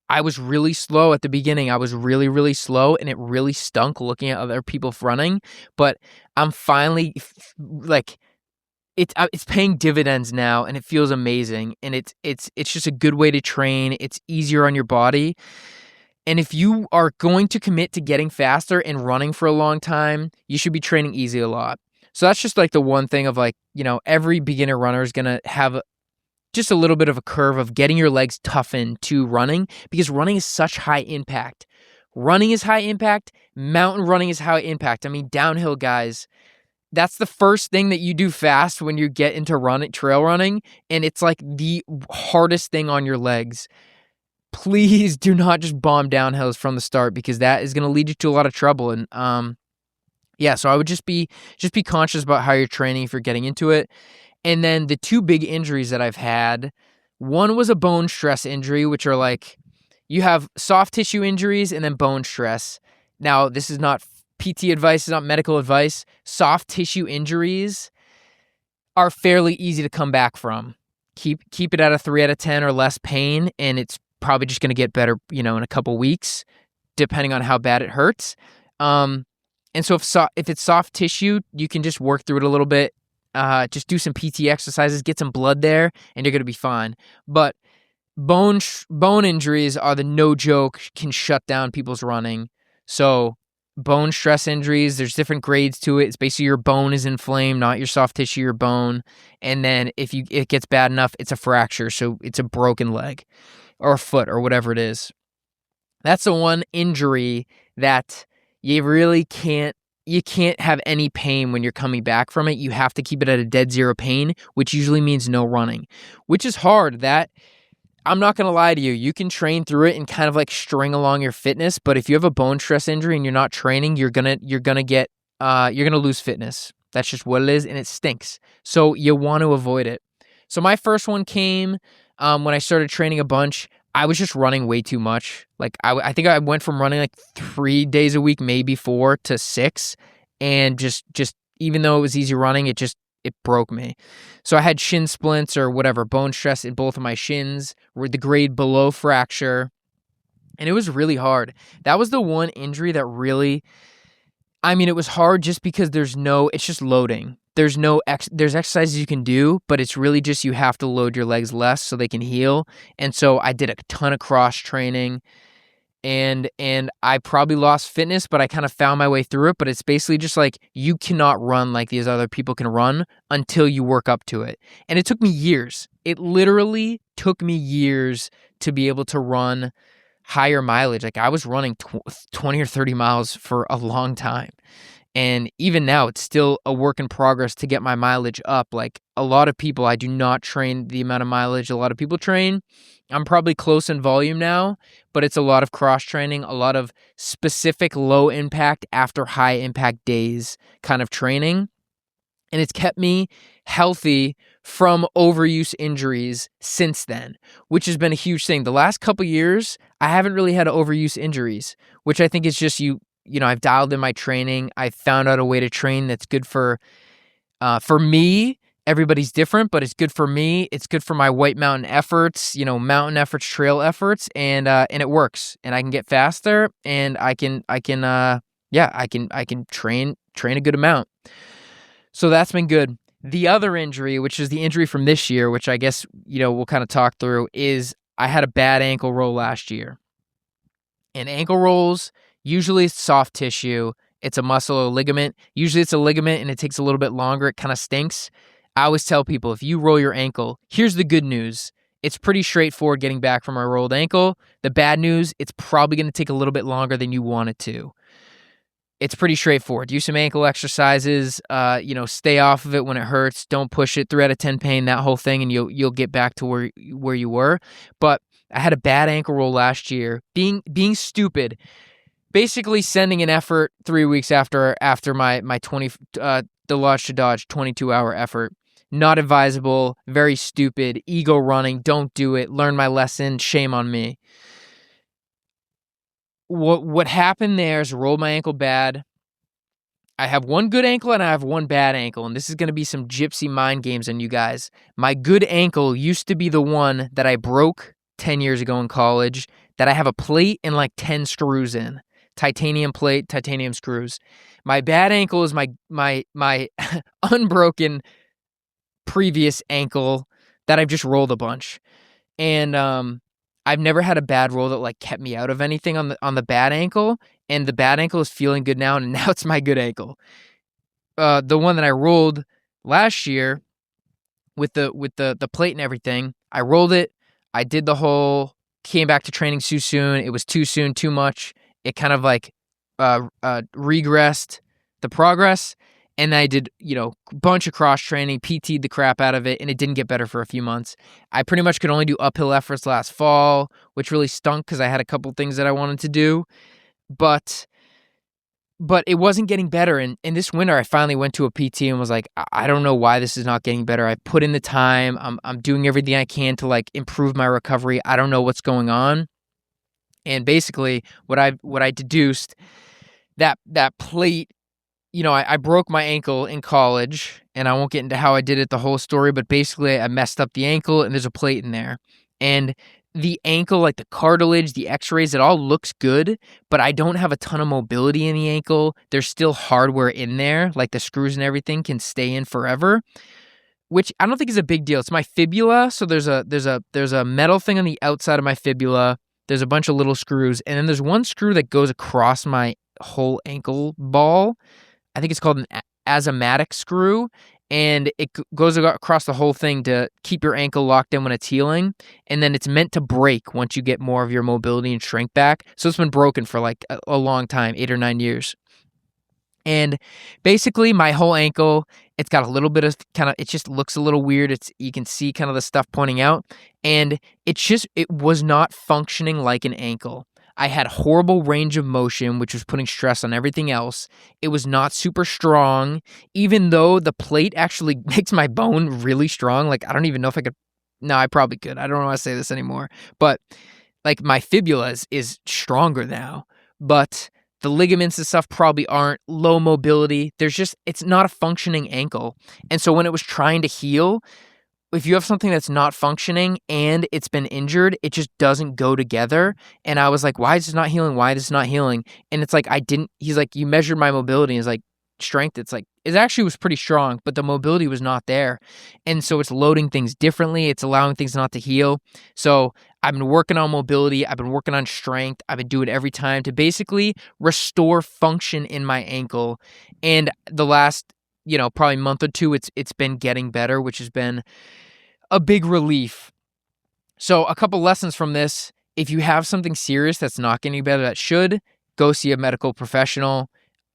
Speaker 1: I was really slow at the beginning. I was really, really slow, and it really stunk looking at other people running. But I'm finally like, it's paying dividends now, and it feels amazing. And it's just a good way to train. It's easier on your body. And if you are going to commit to getting faster and running for a long time, you should be training easy a lot. So that's just like the one thing of like, every beginner runner is going to have just a little bit of a curve of getting your legs toughened to running, because running is such high impact. Running is high impact. Mountain running is high impact. I mean, downhill guys, that's the first thing that you do fast when you get into trail running, and it's like the hardest thing on your legs. Please do not just bomb downhills from the start, because that is going to lead you to a lot of trouble. And so I would just be conscious about how you're training if you're getting into it. And then the 2 big injuries that I've had, one was a bone stress injury, which are like, you have soft tissue injuries and then bone stress. Now, this is not PT advice, it's not medical advice. Soft tissue injuries are fairly easy to come back from. Keep it at a 3 out of 10 or less pain, and it's probably just going to get better, in a couple weeks, depending on how bad it hurts. And so if it's soft tissue, you can just work through it a little bit. just do some PT exercises, get some blood there, and you're gonna be fine. But bone injuries are the no joke, can shut down people's running. So bone stress injuries, there's different grades to it. It's basically your bone is inflamed, not your soft tissue, your bone. And then if it gets bad enough, it's a fracture. So it's a broken leg or foot or whatever it is. That's the one injury that you really can't have any pain when you're coming back from it. You have to keep it at a dead zero pain, which usually means no running, which is hard. That I'm not going to lie to you. You can train through it and kind of like string along your fitness, but if you have a bone stress injury and you're not training, you're going to lose fitness. That's just what it is, and it stinks. So you want to avoid it. So my first one came when I started training a bunch. I was just running way too much. Like I think I went from running like 3 days a week, maybe 4 to 6, and just even though it was easy running, it broke me. So I had shin splints or whatever, bone stress in both of my shins, were the grade below fracture, and it was really hard. That was the one injury that really, I mean, it was hard just because it's just loading. There's exercises you can do, but it's really just you have to load your legs less so they can heal. And so I did a ton of cross training, and I probably lost fitness, but I kind of found my way through it. But it's basically just like you cannot run like these other people can run until you work up to it. And it took me years. It literally took me years to be able to run higher mileage. Like I was running 20 or 30 miles for a long time. And even now, it's still a work in progress to get my mileage up. Like a lot of people, I do not train the amount of mileage a lot of people train. I'm probably close in volume now, but it's a lot of cross training, a lot of specific low impact after high impact days kind of training. And it's kept me healthy from overuse injuries since then, which has been a huge thing. The last couple years, I haven't really had overuse injuries, which I think is just I've dialed in my training. I found out a way to train that's good for me. Everybody's different, but it's good for me. It's good for my White Mountain efforts, mountain efforts, trail efforts, and it works. And I can get faster, and I can train a good amount. So that's been good. The other injury, which is the injury from this year, which I guess we'll kind of talk through, is I had a bad ankle roll last year. And ankle rolls, usually it's soft tissue. It's a muscle or ligament. Usually it's a ligament and it takes a little bit longer. It kind of stinks. I always tell people, if you roll your ankle, here's the good news. It's pretty straightforward getting back from a rolled ankle. The bad news, it's probably going to take a little bit longer than you want it to. It's pretty straightforward. Do some ankle exercises, stay off of it when it hurts. Don't push it. 3 out of 10 pain, that whole thing, and you'll get back to where you were. But I had a bad ankle roll last year, being stupid. Basically sending an effort 3 weeks after my 20 the Lodge to Dodge 22-hour effort. Not advisable, very stupid, ego running, don't do it, learn my lesson, shame on me. What happened there is rolled my ankle bad. I have one good ankle and I have one bad ankle, and this is going to be some gypsy mind games on you guys. My good ankle used to be the one that I broke 10 years ago in college, that I have a plate and like 10 screws in. Titanium plate, titanium screws. My bad ankle is my unbroken previous ankle that I've just rolled a bunch. And I've never had a bad roll that like kept me out of anything on the bad ankle, and the bad ankle is feeling good now, and now it's my good ankle. The one that I rolled last year with the plate and everything, I rolled it. I did the whole, came back to training too soon. It was too soon, too much. It kind of like regressed the progress. And I did, a bunch of cross training, PT'd the crap out of it, and it didn't get better for a few months. I pretty much could only do uphill efforts last fall, which really stunk because I had a couple things that I wanted to do. But it wasn't getting better. And this winter, I finally went to a PT and was like, I don't know why this is not getting better. I put in the time. I'm doing everything I can to like improve my recovery. I don't know what's going on. And basically, what I deduced, that plate, I broke my ankle in college, and I won't get into how I did it, the whole story, but basically I messed up the ankle and there's a plate in there. And the ankle, like the cartilage, the x-rays, it all looks good, but I don't have a ton of mobility in the ankle. There's still hardware in there, like the screws and everything can stay in forever, which I don't think is a big deal. It's my fibula, so there's a metal thing on the outside of my fibula. There's a bunch of little screws, and then there's one screw that goes across my whole ankle ball. I think it's called an azymatic screw, and it goes across the whole thing to keep your ankle locked in when it's healing, and then it's meant to break once you get more of your mobility and strength back. So it's been broken for like a long time, 8 or 9 years. And basically my whole ankle, it's got a little bit of it just looks a little weird. You can see kind of the stuff pointing out, and it was not functioning like an ankle. I had horrible range of motion, which was putting stress on everything else. It was not super strong, even though the plate actually makes my bone really strong. Like, I don't even know if I could. No, I probably could. I don't want to say this anymore. But like my fibula is stronger now, but the ligaments and stuff probably aren't. Low mobility. It's not a functioning ankle. And so when it was trying to heal, if you have something that's not functioning and it's been injured, it just doesn't go together. And I was like, why is this not healing? Why is this not healing? And it's like, he's like, you measured my mobility. And it's like, strength. It's like, it actually was pretty strong, but the mobility was not there. And so it's loading things differently. It's allowing things not to heal. So I've been working on mobility. I've been working on strength. I've been doing it every time to basically restore function in my ankle. And the last, probably month or two, it's been getting better, which has been a big relief. So a couple lessons from this: if you have something serious that's not getting better, that should, go see a medical professional.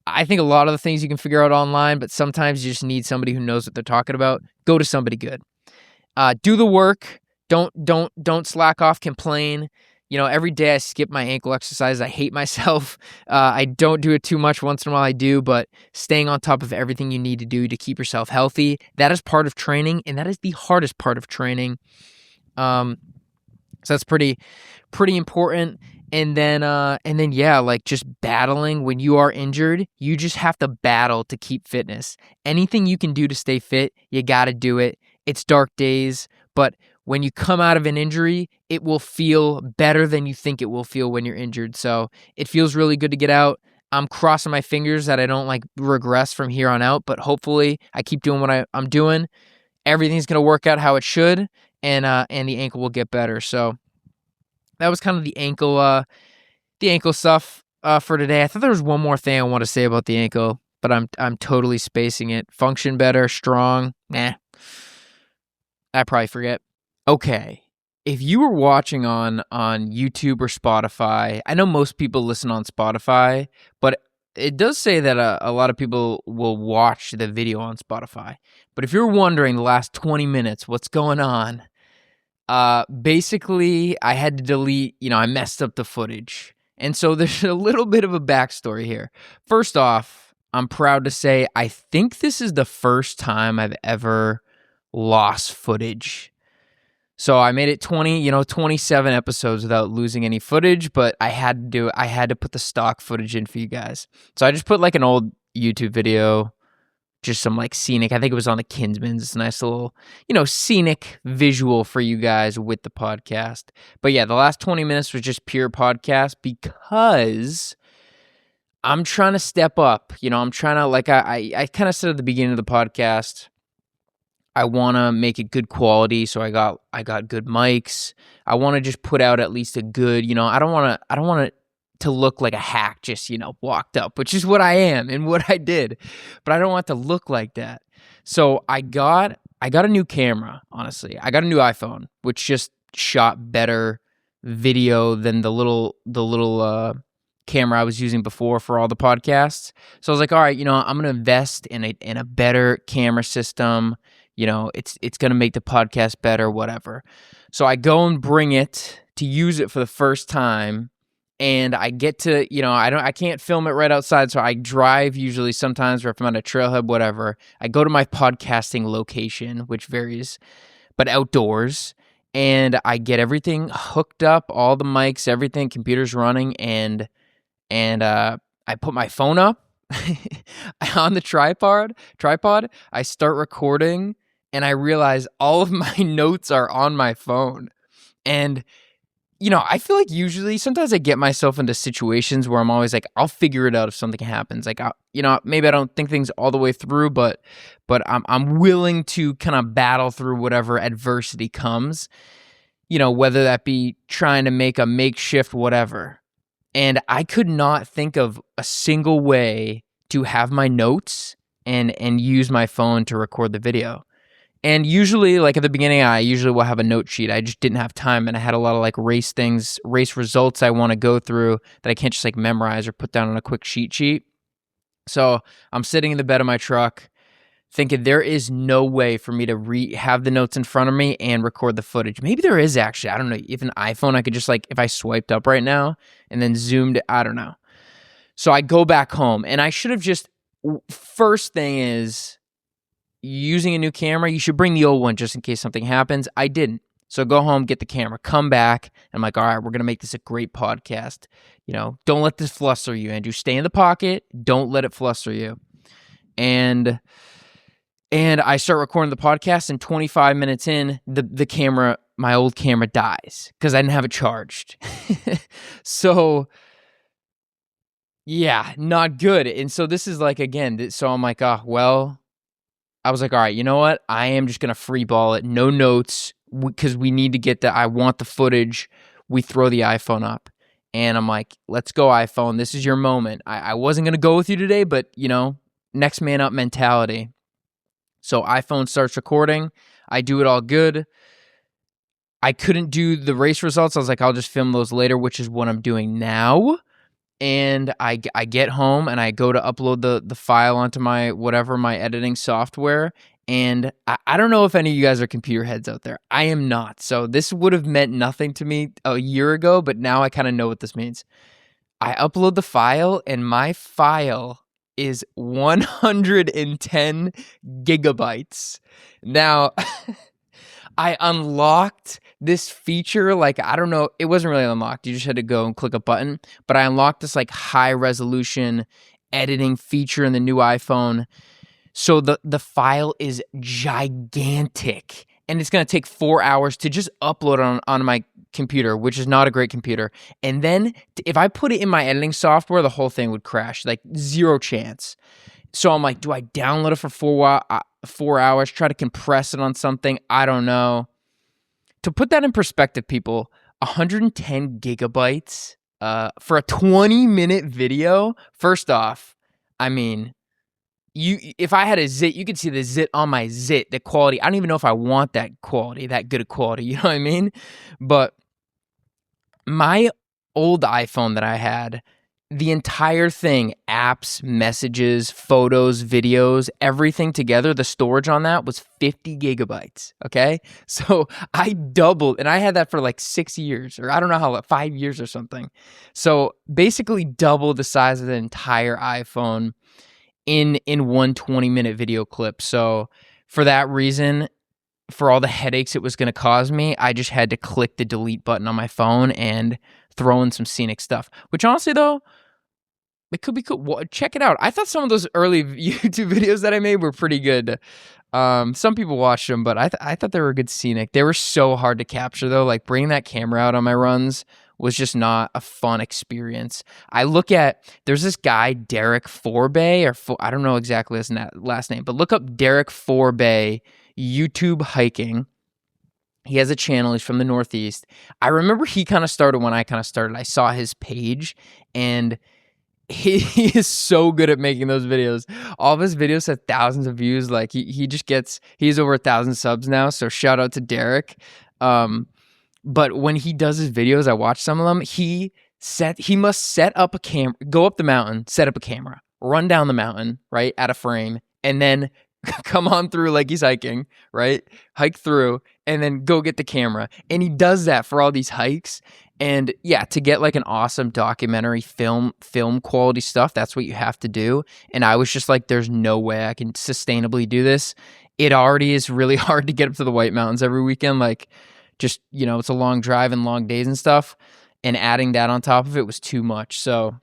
Speaker 1: I think a lot of the things you can figure out online, but sometimes you just need somebody who knows what they're talking about. Go to somebody good. Do the work. Don't slack off, complain. Every day I skip my ankle exercise. I hate myself. I don't do it too much. Once in a while I do, but staying on top of everything you need to do to keep yourself healthy, that is part of training, and that is the hardest part of training. So that's pretty important. And then yeah, like just battling when you are injured, you just have to battle to keep fitness. Anything you can do to stay fit, you got to do it. It's dark days, but when you come out of an injury, it will feel better than you think it will feel when you're injured. So it feels really good to get out. I'm crossing my fingers that I don't like regress from here on out, but hopefully I keep doing what I'm doing. Everything's going to work out how it should, and the ankle will get better. So that was kind of the ankle stuff for today. I thought there was one more thing I want to say about the ankle, but I'm totally spacing it. Function better, strong. Nah, I probably forget. Okay, if you were watching on YouTube or Spotify, I know most people listen on Spotify, but it does say that a lot of people will watch the video on Spotify. But if you're wondering the last 20 minutes, what's going on? Basically, I had to delete, I messed up the footage. And so there's a little bit of a backstory here. First off, I'm proud to say I think this is the first time I've ever lost footage. So I made it 27 episodes without losing any footage, but I had to put the stock footage in for you guys. So I just put like an old YouTube video, just some like scenic, I think it was on the Kinsman's. It's a nice little, scenic visual for you guys with the podcast. But yeah, the last 20 minutes was just pure podcast because I'm trying to step up. I'm trying to, like I kind of said at the beginning of the podcast, I want to make it good quality. So I got good mics. I want to just put out at least a good, I don't want it to look like a hack just, walked up, which is what I am and what I did, but I don't want it to look like that. So I got a new camera, honestly. I got a new iPhone, which just shot better video than the little camera I was using before for all the podcasts. So I was like, all right, I'm going to invest in a better camera system. It's going to make the podcast better, whatever. So I go and bring it to use it for the first time, and I get to, I can't film it right outside, so I drive usually sometimes, or if I'm on a trailhead, whatever. I go to my podcasting location, which varies, but outdoors, and I get everything hooked up, all the mics, everything, computers running, and I put my phone up on the tripod. I start recording, and I realize all of my notes are on my phone. And I feel like usually sometimes I get myself into situations where I'm always like, I'll figure it out if something happens. Like, maybe I don't think things all the way through, but I'm willing to kind of battle through whatever adversity comes, whether that be trying to make a makeshift whatever. And I could not think of a single way to have my notes and use my phone to record the video. And usually, like at the beginning, I usually will have a note sheet. I just didn't have time, and I had a lot of like race results I want to go through that I can't just like memorize or put down on a quick cheat sheet. So I'm sitting in the bed of my truck thinking there is no way for me to have the notes in front of me and record the footage. Maybe there is actually. I don't know. If an iPhone, I could just like, if I swiped up right now and then zoomed, I don't know. So I go back home, and I should have just, first thing is, using a new camera, you should bring the old one just in case something happens. I didn't. So go home, get the camera, come back. And I'm like, all right, we're going to make this a great podcast. Don't let this fluster you, Andrew. Stay in the pocket. Don't let it fluster you. And I start recording the podcast, and 25 minutes in, the camera, my old camera, dies because I didn't have it charged. So yeah, not good. And so this is like, again, so I'm like, oh, well, I was like, all right, you know what? I am just going to free ball it. No notes, because we need to get I want the footage. We throw the iPhone up. And I'm like, let's go, iPhone. This is your moment. I wasn't going to go with you today, but, next man up mentality. So iPhone starts recording. I do it all good. I couldn't do the race results. I was like, I'll just film those later, which is what I'm doing now. And I get home, and I go to upload the file onto my editing software. And I don't know if any of you guys are computer heads out there. I am not. So this would have meant nothing to me a year ago, but now I kind of know what this means. I upload the file, and my file is 110 gigabytes. Now, I unlocked this feature, like, I don't know, it wasn't really unlocked. You just had to go and click a button, but I unlocked this like high resolution editing feature in the new iPhone. So the file is gigantic, and it's going to take 4 hours to just upload it on my computer, which is not a great computer. And then if I put it in my editing software, the whole thing would crash, like zero chance. So I'm like, do I download it for 4 hours, try to compress it on something? I don't know. To put that in perspective, people, 110 gigabytes for a 20-minute video. First off, I mean, if I had a zit, you could see the zit on my zit, the quality. I don't even know if I want that quality, that good a quality, you know what I mean? But my old iPhone that I had, the entire thing, apps, messages, photos, videos, everything together, the storage on that was 50 gigabytes, okay? So I doubled, and I had that for like 6 years, or I don't know how, 5 years or something. So basically double the size of the entire iPhone in one 20-minute video clip. So for that reason, for all the headaches it was going to cause me, I just had to click the delete button on my phone and throw in some scenic stuff, which honestly, though, it could be cool. Well, check it out. I thought some of those early YouTube videos that I made were pretty good. Some people watched them, but I thought they were good scenic. They were so hard to capture, though. Like, bringing that camera out on my runs was just not a fun experience. There's this guy, Derek Forbay, I don't know exactly his last name, but look up Derek Forbay YouTube hiking. He has a channel. He's from the Northeast. I remember he kind of started when I kind of started. I saw his page, and he is so good at making those videos. All of his videos have thousands of views. Like, he's over 1,000 subs now. So shout out to Derek. But when he does his videos, I watch some of them. He must set up a camera, go up the mountain, set up a camera, run down the mountain, right, at a frame, and then come on through like he's hiking, right? Hike through, and then go get the camera. And he does that for all these hikes. And yeah, to get like an awesome documentary film quality stuff, that's what you have to do. And I was just like, there's no way I can sustainably do this. It already is really hard to get up to the White Mountains every weekend. Like, just, it's a long drive and long days and stuff. And adding that on top of it was too much. So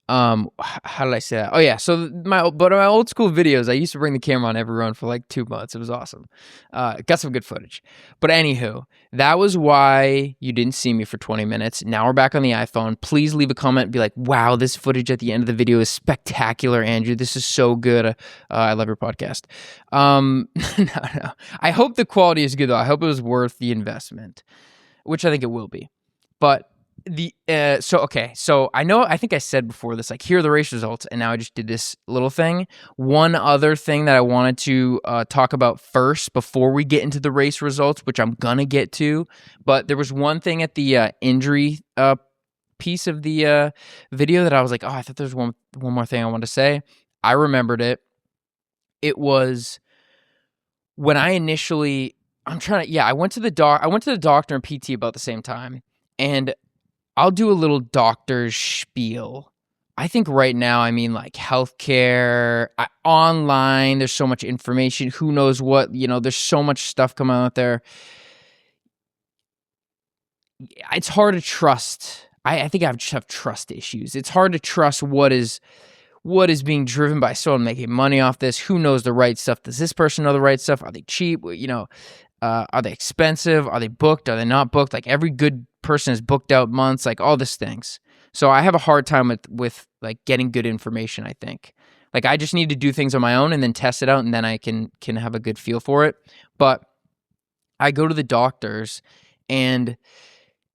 Speaker 1: How did I say that? Oh yeah, so my old school videos, I used to bring the camera on every run for like 2 months. It was awesome. Got some good footage. But anywho, that was why you didn't see me for 20 minutes. Now we're back on the iPhone. Please leave a comment and be like, wow, this footage at the end of the video is spectacular, Andrew. This is so good. I love your podcast. No. I hope the quality is good though. I hope it was worth the investment, which I think it will be. But so I think I said before this, like, here are the race results, and now I just did this little thing. One other thing that I wanted to talk about first before we get into the race results, which I'm gonna get to, but there was one thing at the injury piece of the video that I was like, oh, I thought there was one more thing I wanted to say. I remembered it. It was when I initially, I went to the doctor and PT about the same time, and I'll do a little doctor's spiel. I think right now, I mean, like healthcare, online, there's so much information. Who knows what, there's so much stuff coming out there. It's hard to trust. I think I just have trust issues. It's hard to trust what is being driven by someone making money off this. Who knows the right stuff? Does this person know the right stuff? Are they cheap? Are they expensive? Are they booked? Are they not booked? Like, every good person is booked out months, like all these things. So I have a hard time with like getting good information, I think. Like, I just need to do things on my own and then test it out, and then I can have a good feel for it. But I go to the doctors, and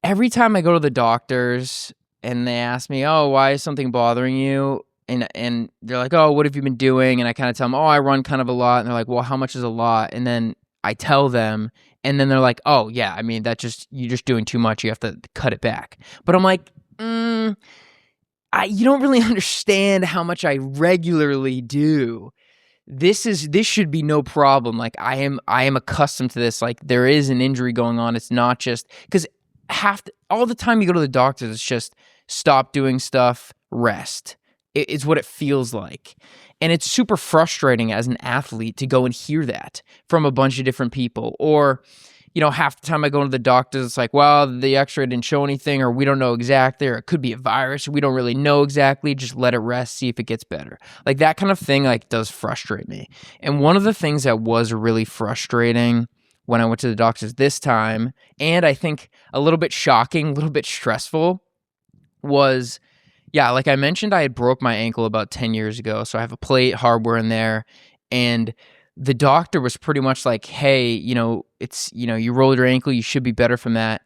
Speaker 1: every time I go to the doctors and they ask me, oh, why is something bothering you? And they're like, oh, what have you been doing? And I kind of tell them, oh, I run kind of a lot. And they're like, well, how much is a lot? And then I tell them, and then they're like, oh yeah, I mean, you're just doing too much. You have to cut it back. But I'm like, you don't really understand how much I regularly do. This should be no problem. Like, I am accustomed to this. Like, there is an injury going on. It's not just because all the time you go to the doctors, it's just stop doing stuff, rest. It's what it feels like. And it's super frustrating as an athlete to go and hear that from a bunch of different people. Or, half the time I go to the doctors, it's like, well, the x-ray didn't show anything, or we don't know exactly, or it could be a virus. We don't really know exactly. Just let it rest, see if it gets better. Like, that kind of thing, like, does frustrate me. And one of the things that was really frustrating when I went to the doctors this time, and I think a little bit shocking, a little bit stressful, was, yeah, like I mentioned, I had broke my ankle about 10 years ago, so I have a plate, hardware in there, and the doctor was pretty much like, hey, it's, you rolled your ankle, you should be better from that.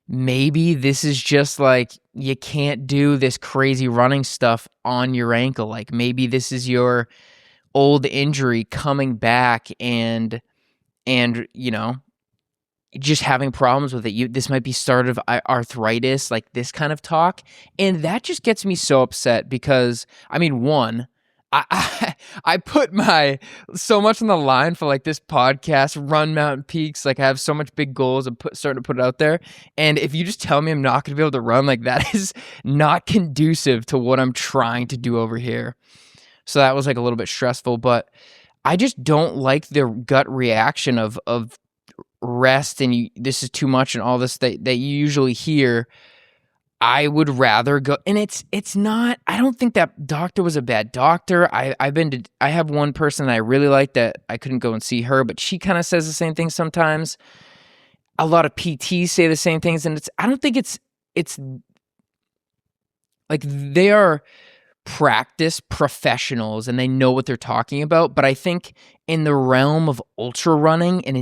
Speaker 1: Maybe this is just like, you can't do this crazy running stuff on your ankle. Like, maybe this is your old injury coming back and just having problems with it. This might be start of arthritis, like this kind of talk. And that just gets me so upset because, I mean, one, I put so much on the line for like this podcast, Run Mountain Peaks. Like, I have so much big goals and starting to put it out there. And if you just tell me I'm not going to be able to run, like, that is not conducive to what I'm trying to do over here. So that was like a little bit stressful, but I just don't like the gut reaction of rest and this is too much and all this that you usually hear. I would rather go, and it's not, I don't think that doctor was a bad doctor. I have one person that I really like that I couldn't go and see her, but she kind of says the same thing sometimes. A lot of PTs say the same things, and I don't think it's like they are practice professionals and they know what they're talking about. But I think in the realm of ultra running and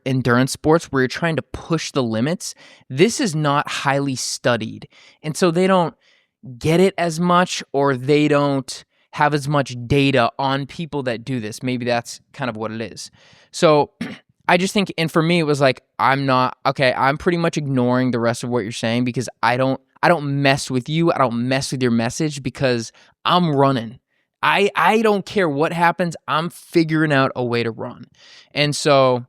Speaker 1: endurance sports where you're trying to push the limits, this is not highly studied. And so they don't get it as much, or they don't have as much data on people that do this. Maybe that's kind of what it is. So I just think, and for me, it was like, I'm pretty much ignoring the rest of what you're saying because I don't mess with you. I don't mess with your message because I'm running. I don't care what happens. I'm figuring out a way to run. And so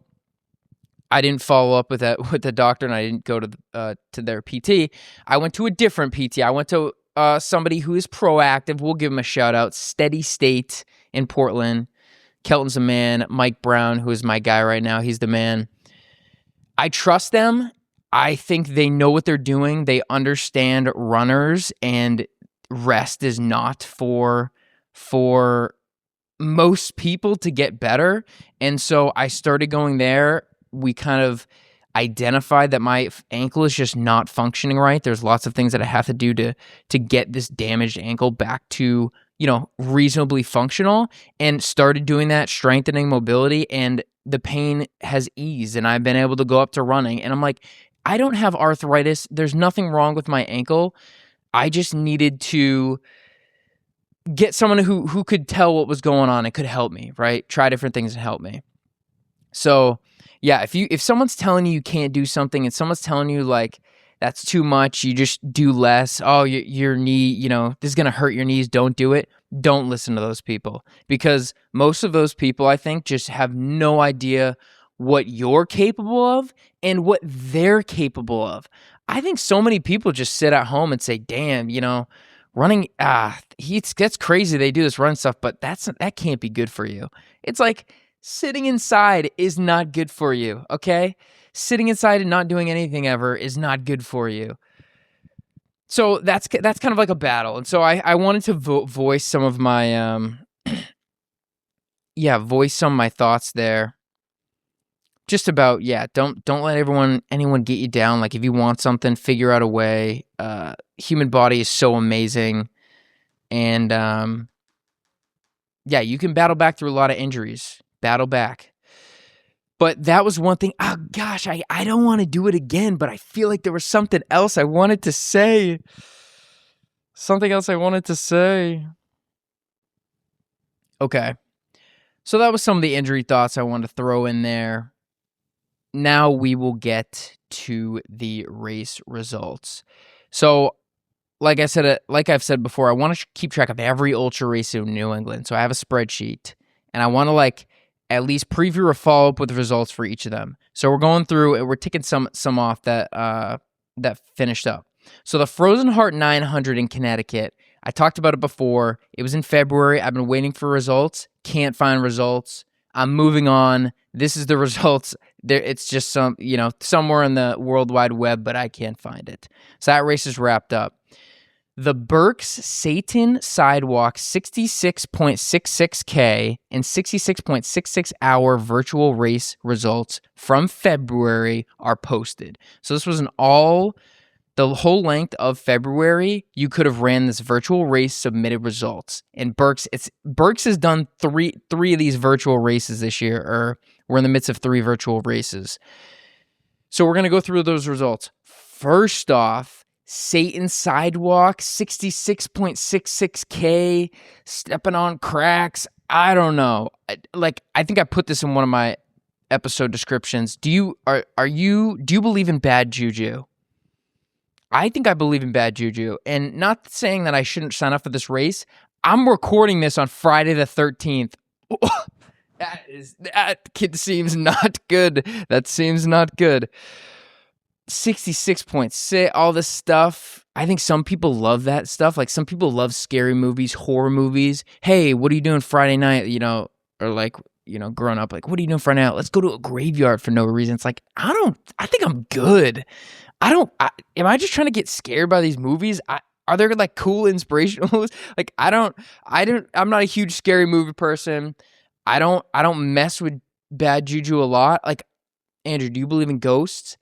Speaker 1: I didn't follow up with the doctor, and I didn't go to their PT. I went to a different PT. I went to somebody who is proactive. We'll give him a shout out. Steady State in Portland. Kelton's a man. Mike Brown, who is my guy right now, he's the man. I trust them. I think they know what they're doing. They understand runners, and rest is not for most people to get better. And so I started going there. We kind of identified that my ankle is just not functioning right. There's lots of things that I have to do to get this damaged ankle back to, reasonably functional, and started doing that, strengthening mobility, and the pain has eased and I've been able to go up to running. And I'm like, I don't have arthritis. There's nothing wrong with my ankle. I just needed to get someone who could tell what was going on and could help me, right? Try different things and help me. So yeah, if someone's telling you can't do something and someone's telling you like that's too much, you just do less. Oh, your knee, this is gonna hurt your knees. Don't do it. Don't listen to those people, because most of those people, I think, just have no idea what you're capable of and what they're capable of. I think so many people just sit at home and say, "Damn, running, that's crazy. They do this run stuff, but that can't be good for you." It's like sitting inside is not good for you, okay? Sitting inside and not doing anything ever is not good for you. So that's kind of like a battle. And so I wanted to voice some of my voice some of my thoughts there. Just about, don't let anyone get you down. Like, if you want something, figure out a way. Human body is so amazing. And you can battle back through a lot of injuries. Battle back. But that was one thing. Oh gosh, I don't want to do it again, but I feel like there was something else I wanted to say. Okay. So that was some of the injury thoughts I wanted to throw in there. Now we will get to the race results. So, like I've said before, I want to keep track of every ultra race in New England. So I have a spreadsheet, and I want to at least preview or follow up with the results for each of them. So we're going through and we're ticking some off that finished up. So the Frozen Heart 900 in Connecticut, I talked about it before. It was in February. I've been waiting for results. Can't find results. I'm moving on. This is the results. There, it's just somewhere in the World Wide Web, but I can't find it. So that race is wrapped up. The Berks Satan Sidewalk 66.66K and 66.66 hour virtual race results from February are posted. So this was the whole length of February, you could have ran this virtual race, submitted results. And Berks has done three of these virtual races this year, or we're in the midst of 3 virtual races. So we're going to go through those results. First off, Satan Sidewalk, 66.66K, stepping on cracks. I don't know. I think I put this in one of my episode descriptions. Do you believe in bad juju? I think I believe in bad juju, and not saying that I shouldn't sign up for this race. I'm recording this on Friday the 13th. That kid seems not good. That seems not good. 66.6, all this stuff. I think some people love that stuff. Like, some people love scary movies, horror movies. Hey, what are you doing Friday night? Or growing up, what are you doing Friday night? Let's go to a graveyard for no reason. It's like, I think I'm good. Am I just trying to get scared by these movies? Are there cool inspirational movies? I'm not a huge scary movie person. I don't mess with bad juju a lot. Andrew, do you believe in ghosts?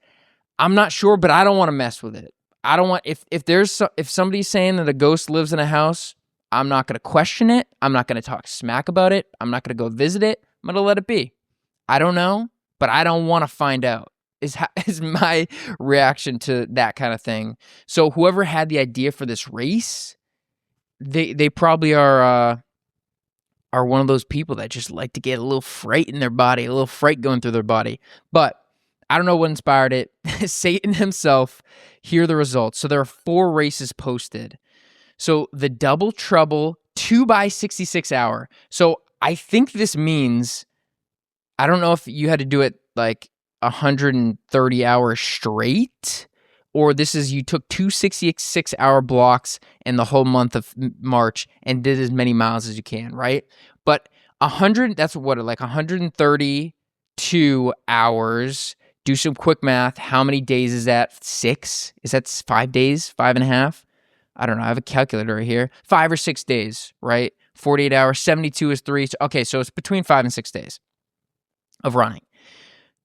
Speaker 1: I'm not sure, but I don't want to mess with it. I don't want, if somebody's saying that a ghost lives in a house, I'm not going to question it. I'm not going to talk smack about it. I'm not going to go visit it. I'm going to let it be. I don't know, but I don't want to find out is my reaction to that kind of thing. So whoever had the idea for this race, they probably are one of those people that just like to get a little fright in their body, a little fright going through their body. But I don't know what inspired it. Satan himself. Here are the results. So there are 4 races posted. So the Double Trouble 2x66 hour. So I think this means, I don't know if you had to do it 130 hours straight, or this is you took 2 66-hour blocks in the whole month of March and did as many miles as you can, right? But 132 hours. Do some quick math. How many days is that? 6? Is that 5 days? 5.5? I don't know, I have a calculator right here, 5 or 6 days, right? 48 hours, 72 is 3. Okay, so it's between 5 and 6 days of running.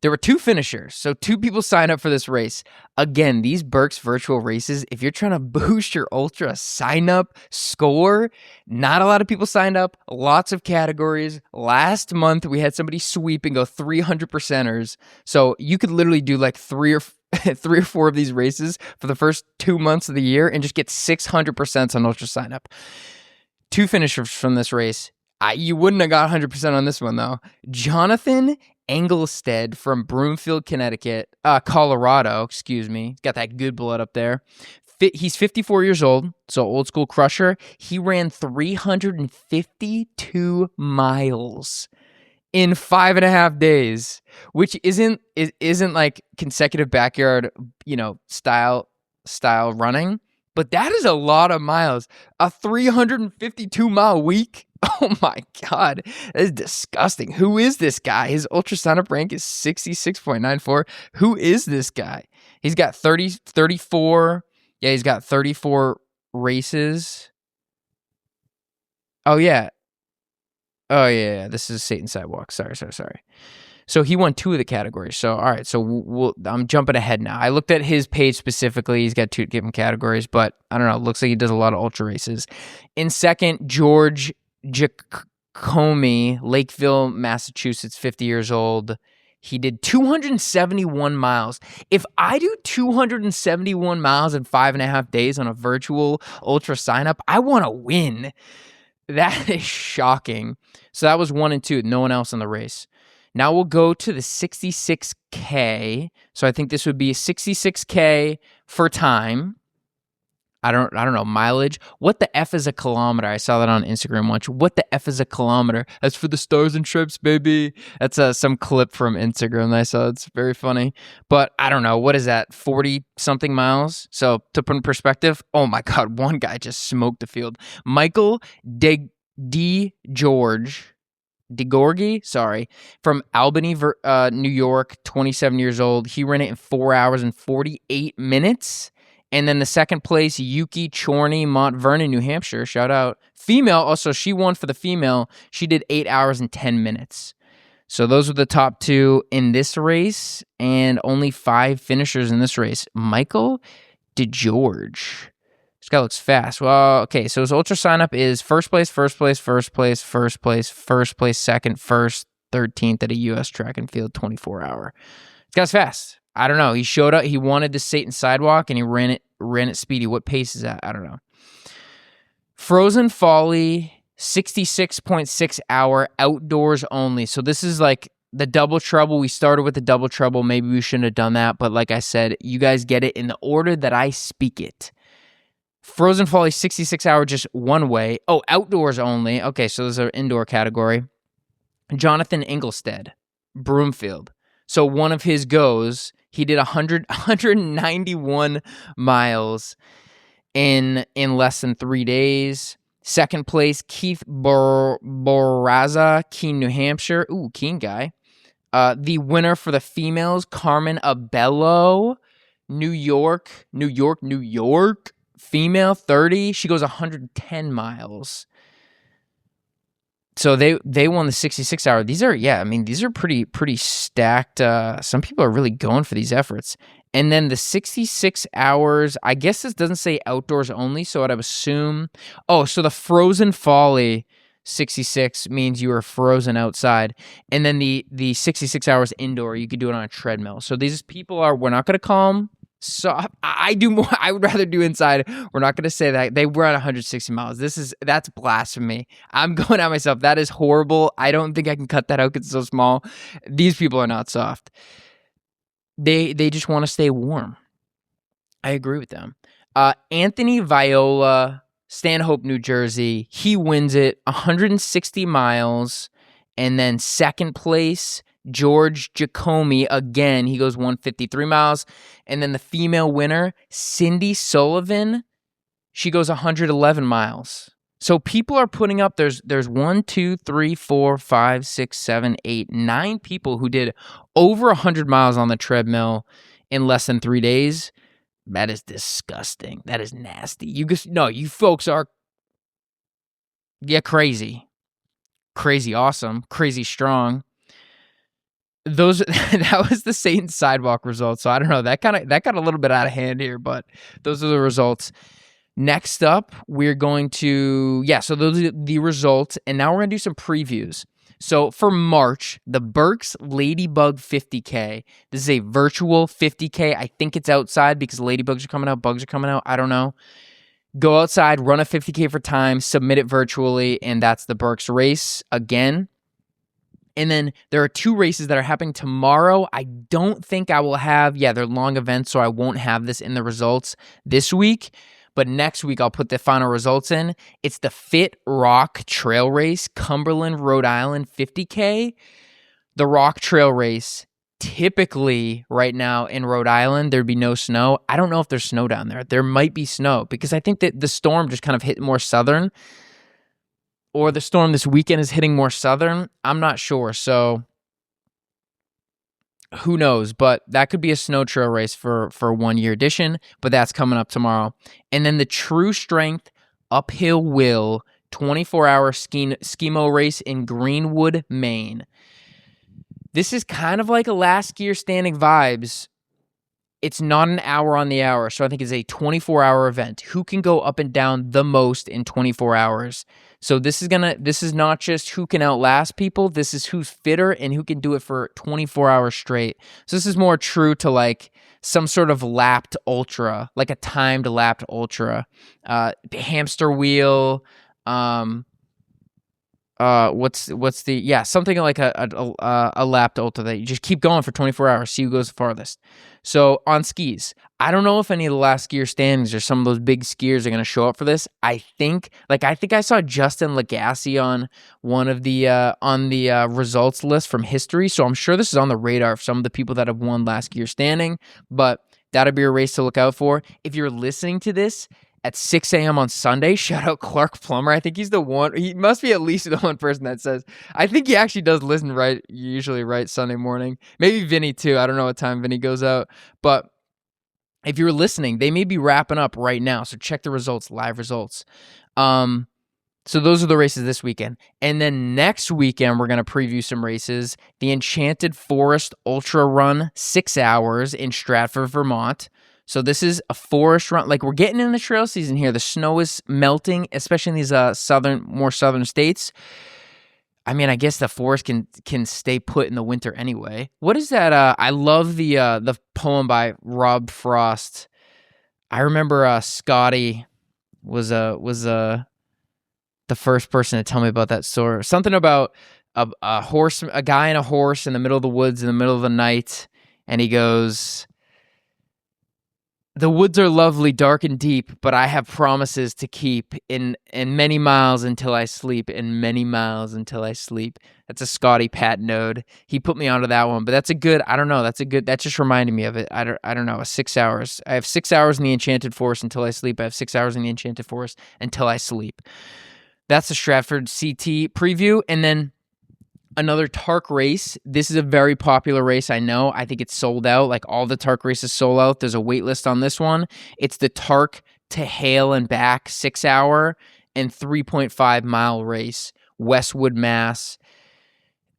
Speaker 1: There were 2 finishers, so 2 people signed up for this race. Again, these Burks virtual races, if you're trying to boost your ultra sign up score, not a lot of people signed up, lots of categories. Last month, we had somebody sweep and go 300%ers. So you could literally do like 3 or 4 of these races for the first 2 months of the year and just get 600% on ultra sign up. 2 finishers from this race. You wouldn't have got 100% on this one, though. Jonathan Engelstead from Broomfield, Colorado, excuse me. He's got that good blood up there. He's 54 years old, so old school crusher. He ran 352 miles in 5.5 days, which isn't like consecutive backyard, style running, but that is a lot of miles. A 352-mile week. Oh my God, that is disgusting. Who is this guy? His ultra sign-up rank is 66.94. Who is this guy? He's got 34. Yeah, he's got 34 races. Oh yeah. This is Satan Sidewalk. Sorry. So he won 2 of the categories. So, all right. So I'm jumping ahead now. I looked at his page specifically. He's got 2 different categories, but I don't know. It looks like he does a lot of ultra races. In second, George Giacomi, Lakeville, Massachusetts, 50 years old. He did 271 miles. If I do 271 miles in 5.5 days on a virtual ultra sign up, I want to win. That is shocking. So that was 1 and 2. No one else in the race. Now we'll go to the 66K. So I think this would be 66K for time. I don't know, mileage. What the F is a kilometer? I saw that on Instagram once. What the F is a kilometer? That's for the stars and stripes, baby. That's some clip from Instagram that I saw. It's very funny. But I don't know. What is that? 40-something miles? So to put in perspective, oh my God, one guy just smoked the field. Michael DeGorgi, from Albany, New York, 27 years old. He ran it in 4 hours and 48 minutes. And then the second place, Yuki Chorney, Mount Vernon, New Hampshire. Shout out. Female, also, she won for the female. She did 8 hours and 10 minutes. So those are the top 2 in this race, and only 5 finishers in this race. Michael DeGeorge. This guy looks fast. Well, okay, so his ultra sign-up is first place, second, first, 13th at a U.S. track and field 24-hour. This guy's fast. I don't know. He showed up. He wanted the Satan Sidewalk, and he ran it speedy. What pace is that? I don't know. Frozen Folly, 66.6 hour, outdoors only. So this is like the double trouble. We started with the double trouble. Maybe we shouldn't have done that. But like I said, you guys get it in the order that I speak it. Frozen Folly, 66 hour, just one way. Oh, outdoors only. Okay, so there's an indoor category. Jonathan Engelstead, Broomfield. So one of his goes, he did 191 miles in less than 3 days. Second place, Keith Boraza, Keene, New Hampshire. Ooh, Keene guy. The winner for the females, Carmen Abello, New York. Female, 30. She goes 110 miles. So they won the 66 hour. These are pretty stacked. Some people are really going for these efforts. And then the 66 hours, I guess this doesn't say outdoors only, so I'd assume. Oh, so the Frozen Folly 66 means you are frozen outside. And then the 66 hours indoor, you could do it on a treadmill. So these people we're not going to call them. So I do more. I would rather do inside. We're not going to say that they were at 160 miles. That's blasphemy. I'm going at myself. That is horrible. I don't think I can cut that out because it's so small. These people are not soft. They just want to stay warm. I agree with them. Anthony Viola, Stanhope, New Jersey. He wins it 160 miles, and then second place, George Giacomi, again, he goes 153 miles. And then the female winner, Cindy Sullivan, she goes 111 miles. So people are putting up, there's 1, 2, 3, 4, 5, 6, 7, 8, 9 people who did over 100 miles on the treadmill in less than 3 days. That is disgusting. That is nasty. You folks are crazy. Crazy awesome. Crazy strong. Those that was the Satan Sidewalk results. So I don't know. That got a little bit out of hand here, but those are the results. Next up, we're going to so those are the results, and now we're gonna do some previews. So for March, the Burks Ladybug 50K. This is a virtual 50K. I think it's outside because ladybugs are coming out, bugs are coming out. I don't know. Go outside, run a 50K for time, submit it virtually, and that's the Burks race again. And then there are 2 races that are happening tomorrow. I don't think I will have, they're long events, so I won't have this in the results this week. But next week, I'll put the final results in. It's the Fit Rock Trail Race, Cumberland, Rhode Island 50K. The Rock Trail Race, typically right now in Rhode Island, there'd be no snow. I don't know if there's snow down there. There might be snow because I think that the storm just kind of hit more southern, or the storm this weekend is hitting more southern. I'm not sure. So who knows? But that could be a snow trail race for 1 year edition, but that's coming up tomorrow. And then the True Strength Uphill Will 24-hour skimo race in Greenwood, Maine. This is kind of like a last gear standing vibes. It's not an hour on the hour, so I think it's a 24-hour event. Who can go up and down the most in 24 hours? So this is not just who can outlast people. This is who's fitter and who can do it for 24 hours straight. So this is more true to like some sort of lapped ultra, like a timed lapped ultra, hamster wheel. What's the something like a lapped ultra that you just keep going for 24 hours, see who goes the farthest. So on skis, I don't know if any of the last skier standings or some of those big skiers are going to show up for this. I think I saw Justin Lagasse on one of the results list from history, so I'm sure this is on the radar of some of the people that have won last skier standing. But that'll be a race to look out for. If you're listening to this at 6 a.m. on Sunday, shout out Clark Plummer. I think he's the one. He must be at least the one person that says. I think he actually does listen usually right Sunday morning. Maybe Vinny too. I don't know what time Vinny goes out. But if you're listening, they may be wrapping up right now. So check the results, live results. So those are the races this weekend. And then next weekend, we're going to preview some races. The Enchanted Forest Ultra Run, 6 hours in Stratford, Vermont. So this is a forest run. Like, we're getting in the trail season here. The snow is melting, especially in these more southern states. I mean, I guess the forest can stay put in the winter anyway. What is that? I love the poem by Rob Frost. I remember Scotty was the first person to tell me about that story. Something about a horse, a guy and a horse in the middle of the woods in the middle of the night, and he goes, "The woods are lovely, dark and deep, but I have promises to keep in many miles until I sleep, in many miles until I sleep." That's a Scotty Patton ode. He put me onto that one, but that's a good, I don't know, that just reminded me of it. I don't know, 6 hours. I have 6 hours in the Enchanted Forest until I sleep. I have 6 hours in the Enchanted Forest until I sleep. That's the Stratford CT preview. And then another Tark race. This is a very popular race, I know. I think it's sold out. Like, all the Tark races sold out. There's a wait list on this one. It's the Tark to Hale and back 6 hour and 3.5 mile race, Westwood, Mass.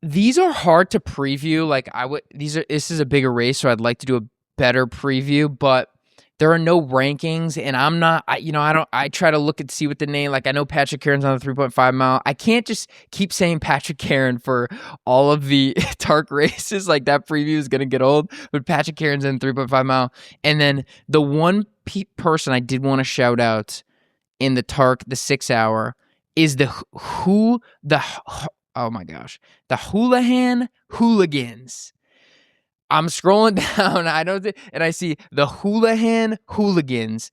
Speaker 1: These are hard to preview. Like, this is a bigger race, so I'd like to do a better preview, but there are no rankings, and I try to look and see what the name, like, I know Patrick Caron's on the 3.5 mile. I can't just keep saying Patrick Caron for all of the Tark races. Like, that preview is going to get old, but Patrick Caron's in 3.5 mile. And then the one person I did want to shout out in the Tark, the 6 hour, is the Houlihan Hooligans. I'm scrolling down, and I see the Houlihan Hooligans.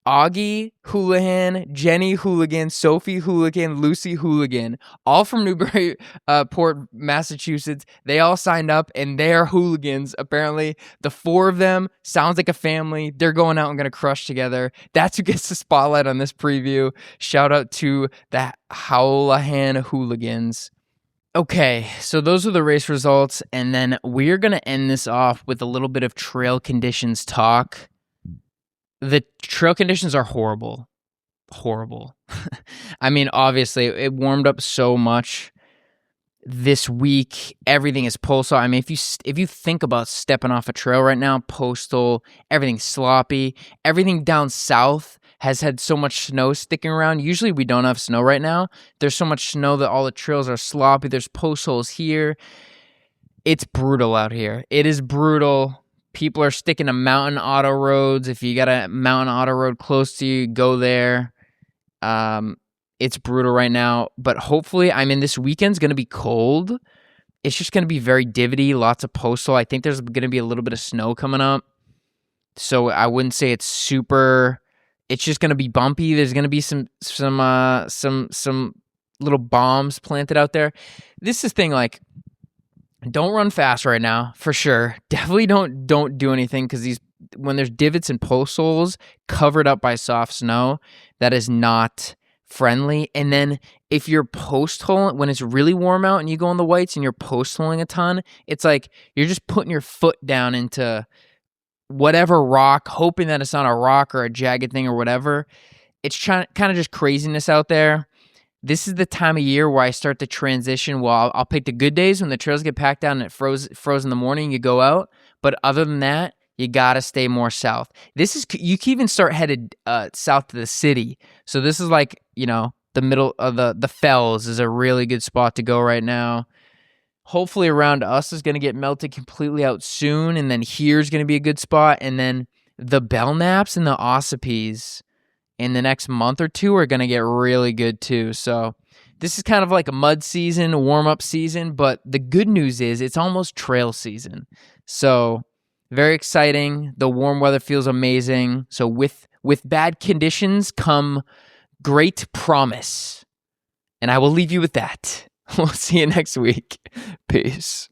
Speaker 1: Augie Houlihan, Jenny Hooligan, Sophie Hooligan, Lucy Hooligan, all from Newburyport, Massachusetts. They all signed up, and they're hooligans. Apparently, the 4 of them sounds like a family. They're going out and going to crush together. That's who gets the spotlight on this preview. Shout out to the Houlihan Hooligans. Okay, so those are the race results, and then we're going to end this off with a little bit of trail conditions talk. The trail conditions are horrible. Horrible. I mean, obviously, it warmed up so much this week. Everything is postal. I mean, if you think about stepping off a trail right now, postal, everything's sloppy. Everything down south has had so much snow sticking around. Usually we don't have snow right now. There's so much snow that all the trails are sloppy. There's post holes here. It's brutal out here. It is brutal. People are sticking to mountain auto roads. If you got a mountain auto road close to you, go there. It's brutal right now, but hopefully, I mean, this weekend's going to be cold. It's just going to be very divotty, lots of postal. I think there's going to be a little bit of snow coming up. So I wouldn't say it's super. It's just going to be bumpy. There's going to be some little bombs planted out there. This is the thing, like, don't run fast right now, for sure. Definitely don't do anything, because when there's divots and post holes covered up by soft snow, that is not friendly. And then if you're post hole when it's really warm out and you go on the whites and you're post holing a ton, it's like you're just putting your foot down into whatever rock, hoping that it's not a rock or a jagged thing or whatever. It's kind of just craziness out there. This is the time of year where I start to transition. Well, I'll pick the good days when the trails get packed down and it froze in the morning, you go out. But other than that, you gotta stay more south. You can even start headed south to the city. So this is like, the middle of the fells is a really good spot to go right now. Hopefully around us is gonna get melted completely out soon, and then here's gonna be a good spot, and then the Belknaps and the Ossipes in the next month or two are gonna get really good too. So this is kind of like a mud season, warm-up season, but the good news is it's almost trail season. So very exciting. The warm weather feels amazing. So with bad conditions come great promise. And I will leave you with that. We'll see you next week. Peace.